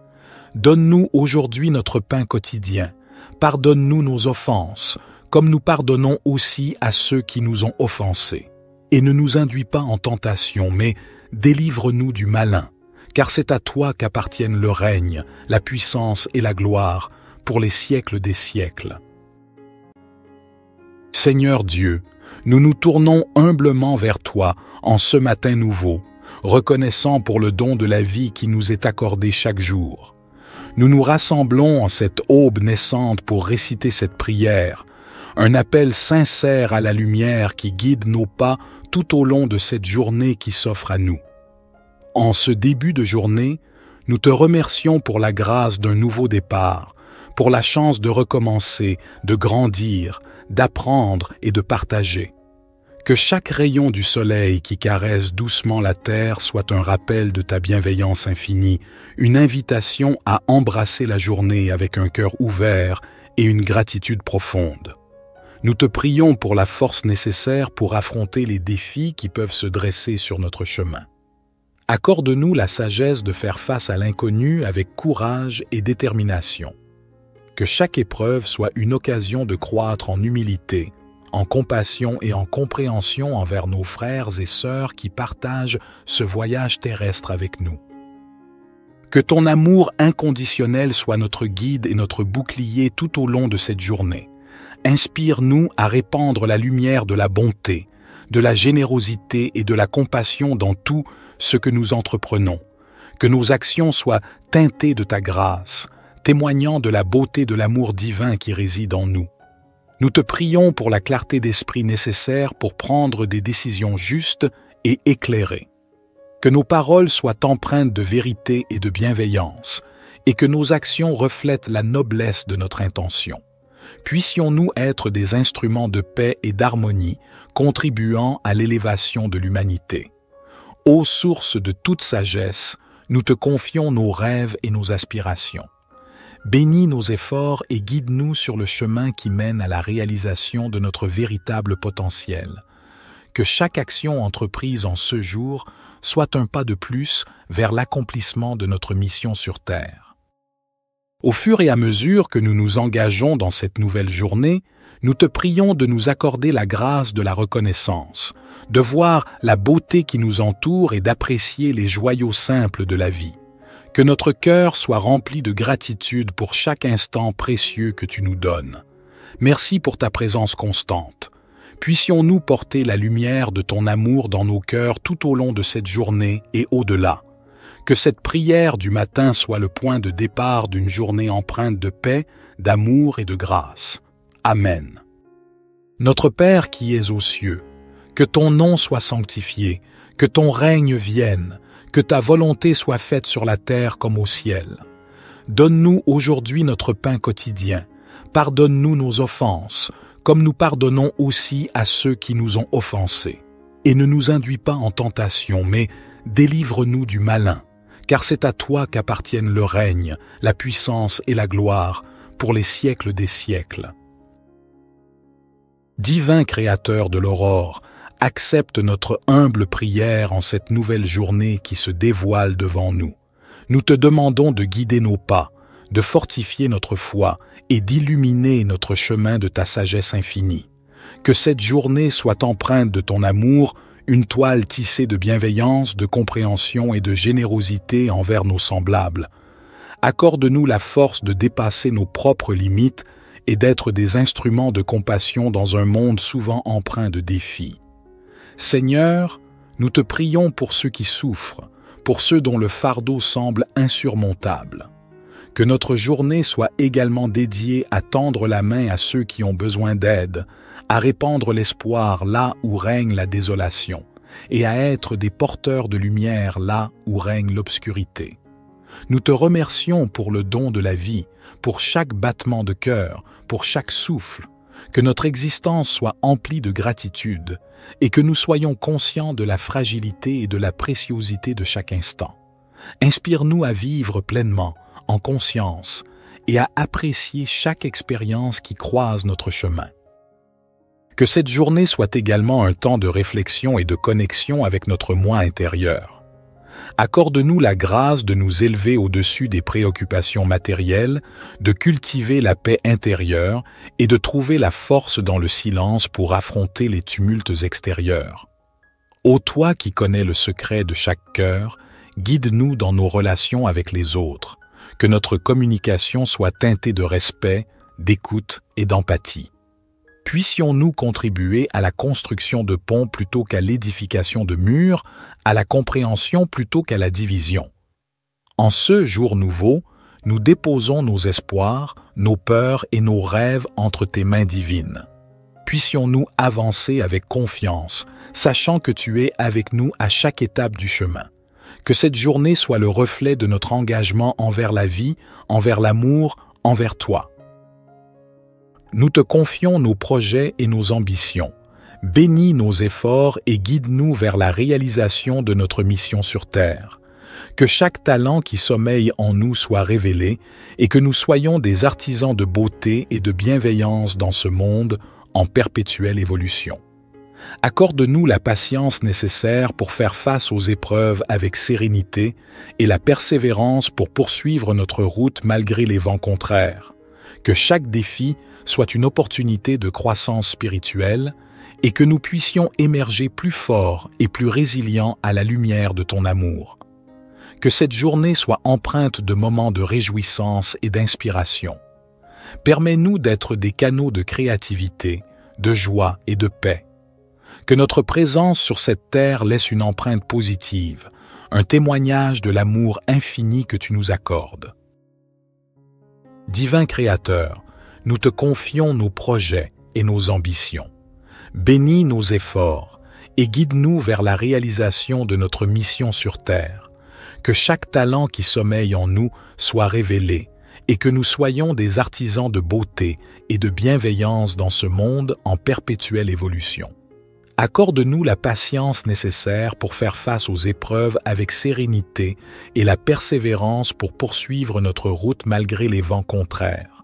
S1: Donne-nous aujourd'hui notre pain quotidien. Pardonne-nous nos offenses, comme nous pardonnons aussi à ceux qui nous ont offensés. Et ne nous induis pas en tentation, mais délivre-nous du malin, car c'est à toi qu'appartiennent le règne, la puissance et la gloire, pour les siècles des siècles. Seigneur Dieu, nous nous tournons humblement vers toi en ce matin nouveau, reconnaissant pour le don de la vie qui nous est accordé chaque jour. Nous nous rassemblons en cette aube naissante pour réciter cette prière, un appel sincère à la lumière qui guide nos pas tout au long de cette journée qui s'offre à nous. En ce début de journée, nous te remercions pour la grâce d'un nouveau départ, pour la chance de recommencer, de grandir, d'apprendre et de partager. Que chaque rayon du soleil qui caresse doucement la terre soit un rappel de ta bienveillance infinie, une invitation à embrasser la journée avec un cœur ouvert et une gratitude profonde. Nous te prions pour la force nécessaire pour affronter les défis qui peuvent se dresser sur notre chemin. Accorde-nous la sagesse de faire face à l'inconnu avec courage et détermination. Que chaque épreuve soit une occasion de croître en humilité, en compassion et en compréhension envers nos frères et sœurs qui partagent ce voyage terrestre avec nous. Que ton amour inconditionnel soit notre guide et notre bouclier tout au long de cette journée. Inspire-nous à répandre la lumière de la bonté, de la générosité et de la compassion dans tout ce que nous entreprenons. Que nos actions soient teintées de ta grâce, témoignant de la beauté de l'amour divin qui réside en nous. Nous te prions pour la clarté d'esprit nécessaire pour prendre des décisions justes et éclairées. Que nos paroles soient empreintes de vérité et de bienveillance, et que nos actions reflètent la noblesse de notre intention. Puissions-nous être des instruments de paix et d'harmonie, contribuant à l'élévation de l'humanité. Ô source de toute sagesse, nous te confions nos rêves et nos aspirations. Bénis nos efforts et guide-nous sur le chemin qui mène à la réalisation de notre véritable potentiel. Que chaque action entreprise en ce jour soit un pas de plus vers l'accomplissement de notre mission sur Terre. Au fur et à mesure que nous nous engageons dans cette nouvelle journée, nous te prions de nous accorder la grâce de la reconnaissance, de voir la beauté qui nous entoure et d'apprécier les joyaux simples de la vie. Que notre cœur soit rempli de gratitude pour chaque instant précieux que tu nous donnes. Merci pour ta présence constante. Puissions-nous porter la lumière de ton amour dans nos cœurs tout au long de cette journée et au-delà. Que cette prière du matin soit le point de départ d'une journée empreinte de paix, d'amour et de grâce. Amen. Notre Père qui es aux cieux, que ton nom soit sanctifié, que ton règne vienne, que ta volonté soit faite sur la terre comme au ciel. Donne-nous aujourd'hui notre pain quotidien. Pardonne-nous nos offenses, comme nous pardonnons aussi à ceux qui nous ont offensés. Et ne nous induis pas en tentation, mais délivre-nous du malin, car c'est à toi qu'appartiennent le règne, la puissance et la gloire, pour les siècles des siècles. Divin Créateur de l'aurore, accepte notre humble prière en cette nouvelle journée qui se dévoile devant nous. Nous te demandons de guider nos pas, de fortifier notre foi et d'illuminer notre chemin de ta sagesse infinie. Que cette journée soit empreinte de ton amour, une toile tissée de bienveillance, de compréhension et de générosité envers nos semblables. Accorde-nous la force de dépasser nos propres limites et d'être des instruments de compassion dans un monde souvent empreint de défis. Seigneur, nous te prions pour ceux qui souffrent, pour ceux dont le fardeau semble insurmontable. Que notre journée soit également dédiée à tendre la main à ceux qui ont besoin d'aide, à répandre l'espoir là où règne la désolation, et à être des porteurs de lumière là où règne l'obscurité. Nous te remercions pour le don de la vie, pour chaque battement de cœur, pour chaque souffle, que notre existence soit emplie de gratitude et que nous soyons conscients de la fragilité et de la préciosité de chaque instant. Inspire-nous à vivre pleinement, en conscience, et à apprécier chaque expérience qui croise notre chemin. Que cette journée soit également un temps de réflexion et de connexion avec notre moi intérieur. Accorde-nous la grâce de nous élever au-dessus des préoccupations matérielles, de cultiver la paix intérieure et de trouver la force dans le silence pour affronter les tumultes extérieurs. Ô toi qui connais le secret de chaque cœur, guide-nous dans nos relations avec les autres, que notre communication soit teintée de respect, d'écoute et d'empathie. Puissions-nous contribuer à la construction de ponts plutôt qu'à l'édification de murs, à la compréhension plutôt qu'à la division. En ce jour nouveau, nous déposons nos espoirs, nos peurs et nos rêves entre tes mains divines. Puissions-nous avancer avec confiance, sachant que tu es avec nous à chaque étape du chemin. Que cette journée soit le reflet de notre engagement envers la vie, envers l'amour, envers toi. Nous te confions nos projets et nos ambitions. Bénis nos efforts et guide-nous vers la réalisation de notre mission sur Terre. Que chaque talent qui sommeille en nous soit révélé et que nous soyons des artisans de beauté et de bienveillance dans ce monde en perpétuelle évolution. Accorde-nous la patience nécessaire pour faire face aux épreuves avec sérénité et la persévérance pour poursuivre notre route malgré les vents contraires. Que chaque défi soit une opportunité de croissance spirituelle et que nous puissions émerger plus forts et plus résilients à la lumière de ton amour. Que cette journée soit empreinte de moments de réjouissance et d'inspiration. Permets-nous d'être des canaux de créativité, de joie et de paix. Que notre présence sur cette terre laisse une empreinte positive, un témoignage de l'amour infini que tu nous accordes. Divin Créateur, nous te confions nos projets et nos ambitions. Bénis nos efforts et guide-nous vers la réalisation de notre mission sur Terre. Que chaque talent qui sommeille en nous soit révélé et que nous soyons des artisans de beauté et de bienveillance dans ce monde en perpétuelle évolution. Accorde-nous la patience nécessaire pour faire face aux épreuves avec sérénité et la persévérance pour poursuivre notre route malgré les vents contraires.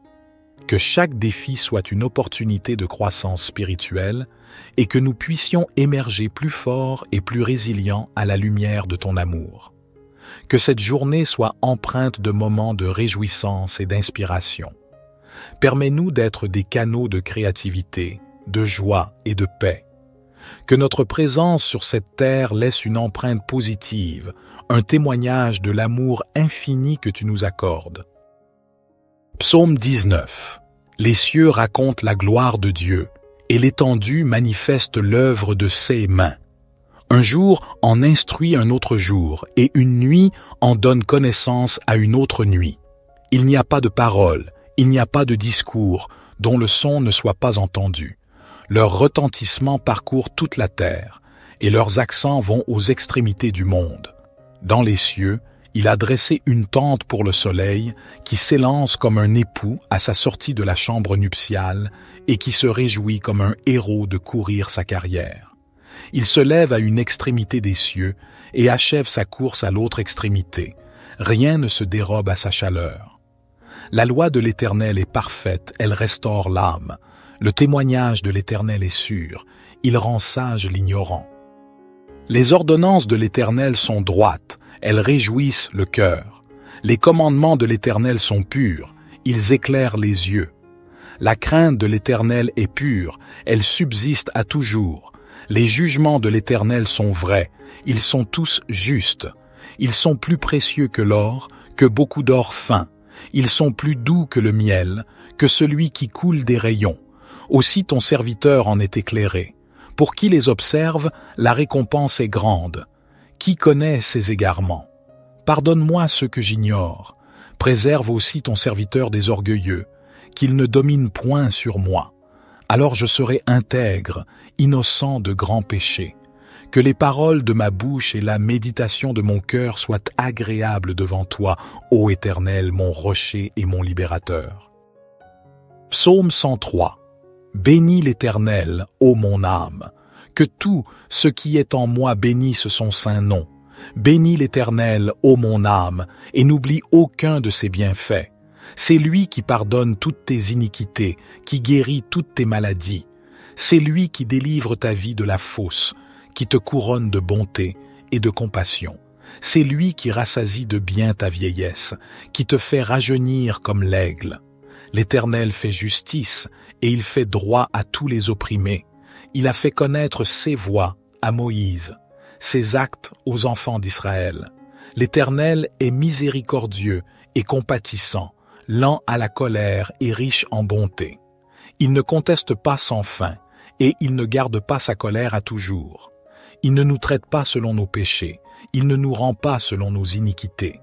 S1: Que chaque défi soit une opportunité de croissance spirituelle et que nous puissions émerger plus forts et plus résilients à la lumière de ton amour. Que cette journée soit empreinte de moments de réjouissance et d'inspiration. Permets-nous d'être des canaux de créativité, de joie et de paix. Que notre présence sur cette terre laisse une empreinte positive, un témoignage de l'amour infini que tu nous accordes. Psaume 19. Les cieux racontent la gloire de Dieu, et l'étendue manifeste l'œuvre de ses mains. Un jour en instruit un autre jour, et une nuit en donne connaissance à une autre nuit. Il n'y a pas de parole, il n'y a pas de discours, dont le son ne soit pas entendu. Leur retentissement parcourt toute la terre, et leurs accents vont aux extrémités du monde. Dans les cieux, il a dressé une tente pour le soleil qui s'élance comme un époux à sa sortie de la chambre nuptiale et qui se réjouit comme un héros de courir sa carrière. Il se lève à une extrémité des cieux et achève sa course à l'autre extrémité. Rien ne se dérobe à sa chaleur. La loi de l'Éternel est parfaite, elle restaure l'âme. Le témoignage de l'Éternel est sûr, il rend sage l'ignorant. Les ordonnances de l'Éternel sont droites, elles réjouissent le cœur. Les commandements de l'Éternel sont purs, ils éclairent les yeux. La crainte de l'Éternel est pure, elle subsiste à toujours. Les jugements de l'Éternel sont vrais, ils sont tous justes. Ils sont plus précieux que l'or, que beaucoup d'or fin. Ils sont plus doux que le miel, que celui qui coule des rayons. Aussi ton serviteur en est éclairé. Pour qui les observe, la récompense est grande. Qui connaît ses égarements? Pardonne-moi ce que j'ignore. Préserve aussi ton serviteur des orgueilleux, qu'il ne domine point sur moi. Alors je serai intègre, innocent de grands péchés. Que les paroles de ma bouche et la méditation de mon cœur soient agréables devant toi, ô Éternel, mon rocher et mon libérateur. Psaume 103. Bénis l'Éternel, ô mon âme. Que tout ce qui est en moi bénisse son saint nom. Bénis l'Éternel, ô mon âme, et n'oublie aucun de ses bienfaits. C'est lui qui pardonne toutes tes iniquités, qui guérit toutes tes maladies. C'est lui qui délivre ta vie de la fosse, qui te couronne de bonté et de compassion. C'est lui qui rassasie de bien ta vieillesse, qui te fait rajeunir comme l'aigle. L'Éternel fait justice et il fait droit à tous les opprimés. Il a fait connaître ses voies à Moïse, ses actes aux enfants d'Israël. L'Éternel est miséricordieux et compatissant, lent à la colère et riche en bonté. Il ne conteste pas sans fin, et il ne garde pas sa colère à toujours. Il ne nous traite pas selon nos péchés, il ne nous rend pas selon nos iniquités.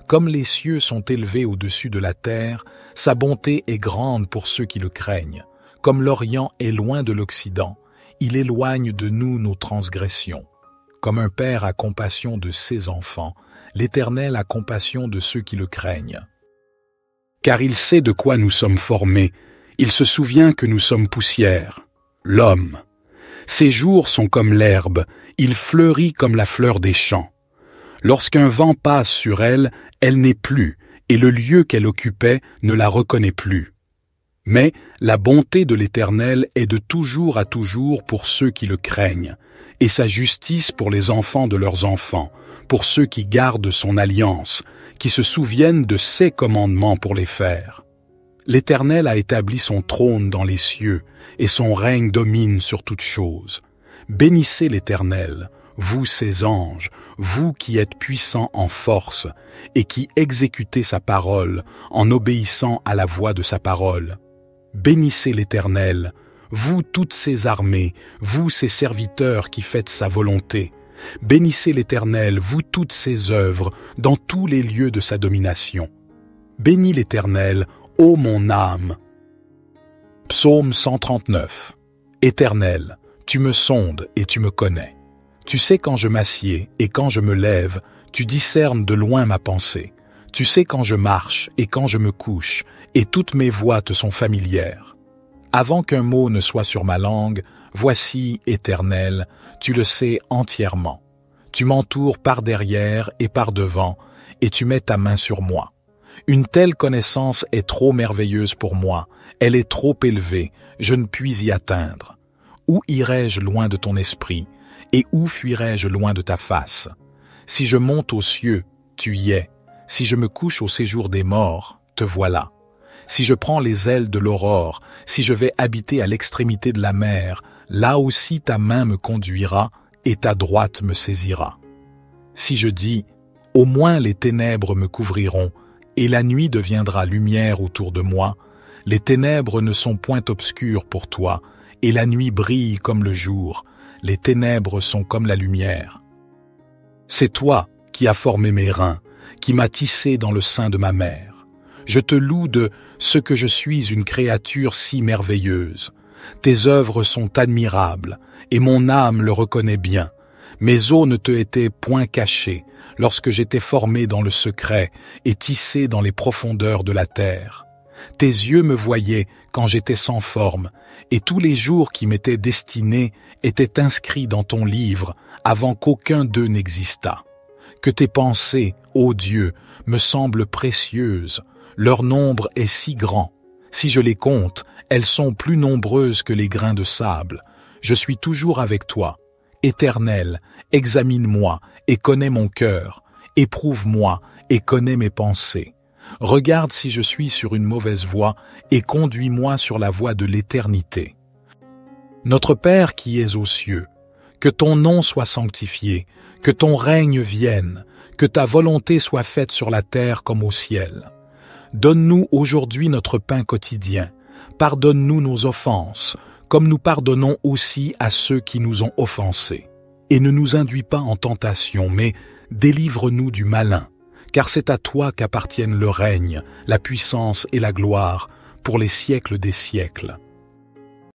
S1: Comme les cieux sont élevés au-dessus de la terre, sa bonté est grande pour ceux qui le craignent. Comme l'Orient est loin de l'Occident, il éloigne de nous nos transgressions. Comme un père a compassion de ses enfants, l'Éternel a compassion de ceux qui le craignent. Car il sait de quoi nous sommes formés, il se souvient que nous sommes poussière, l'homme. Ses jours sont comme l'herbe, il fleurit comme la fleur des champs. Lorsqu'un vent passe sur elle, elle n'est plus, et le lieu qu'elle occupait ne la reconnaît plus. Mais la bonté de l'Éternel est de toujours à toujours pour ceux qui le craignent, et sa justice pour les enfants de leurs enfants, pour ceux qui gardent son alliance, qui se souviennent de ses commandements pour les faire. L'Éternel a établi son trône dans les cieux, et son règne domine sur toutes choses. Bénissez l'Éternel, vous ses anges, vous qui êtes puissants en force, et qui exécutez sa parole en obéissant à la voix de sa parole. Bénissez l'Éternel, vous toutes ses armées, vous ses serviteurs qui faites sa volonté. Bénissez l'Éternel, vous toutes ses œuvres, dans tous les lieux de sa domination. Bénis l'Éternel, ô mon âme. Psaume 139. Éternel, tu me sondes et tu me connais. Tu sais quand je m'assieds et quand je me lève, tu discernes de loin ma pensée. Tu sais quand je marche et quand je me couche, et toutes mes voies te sont familières. Avant qu'un mot ne soit sur ma langue, voici, Éternel, tu le sais entièrement. Tu m'entoures par derrière et par devant, et tu mets ta main sur moi. Une telle connaissance est trop merveilleuse pour moi, elle est trop élevée, je ne puis y atteindre. Où irai-je loin de ton esprit, et où fuirai-je loin de ta face? Si je monte aux cieux, tu y es. Si je me couche au séjour des morts, te voilà. Si je prends les ailes de l'aurore, si je vais habiter à l'extrémité de la mer, là aussi ta main me conduira et ta droite me saisira. Si je dis, au moins les ténèbres me couvriront, et la nuit deviendra lumière autour de moi, les ténèbres ne sont point obscures pour toi, et la nuit brille comme le jour, les ténèbres sont comme la lumière. C'est toi qui as formé mes reins, qui m'as tissé dans le sein de ma mère. Je te loue de ce que je suis une créature si merveilleuse. Tes œuvres sont admirables, et mon âme le reconnaît bien. Mes os ne te étaient point cachés, lorsque j'étais formé dans le secret et tissé dans les profondeurs de la terre. Tes yeux me voyaient quand j'étais sans forme, et tous les jours qui m'étaient destinés étaient inscrits dans ton livre avant qu'aucun d'eux n'existât. Que tes pensées, ô Dieu, me semblent précieuses, leur nombre est si grand. Si je les compte, elles sont plus nombreuses que les grains de sable. Je suis toujours avec toi. Éternel, examine-moi et connais mon cœur. Éprouve-moi et connais mes pensées. Regarde si je suis sur une mauvaise voie et conduis-moi sur la voie de l'éternité. Notre Père qui es aux cieux, que ton nom soit sanctifié, que ton règne vienne, que ta volonté soit faite sur la terre comme au ciel. Donne-nous aujourd'hui notre pain quotidien. Pardonne-nous nos offenses, comme nous pardonnons aussi à ceux qui nous ont offensés. Et ne nous induis pas en tentation, mais délivre-nous du malin, car c'est à toi qu'appartiennent le règne, la puissance et la gloire, pour les siècles des siècles.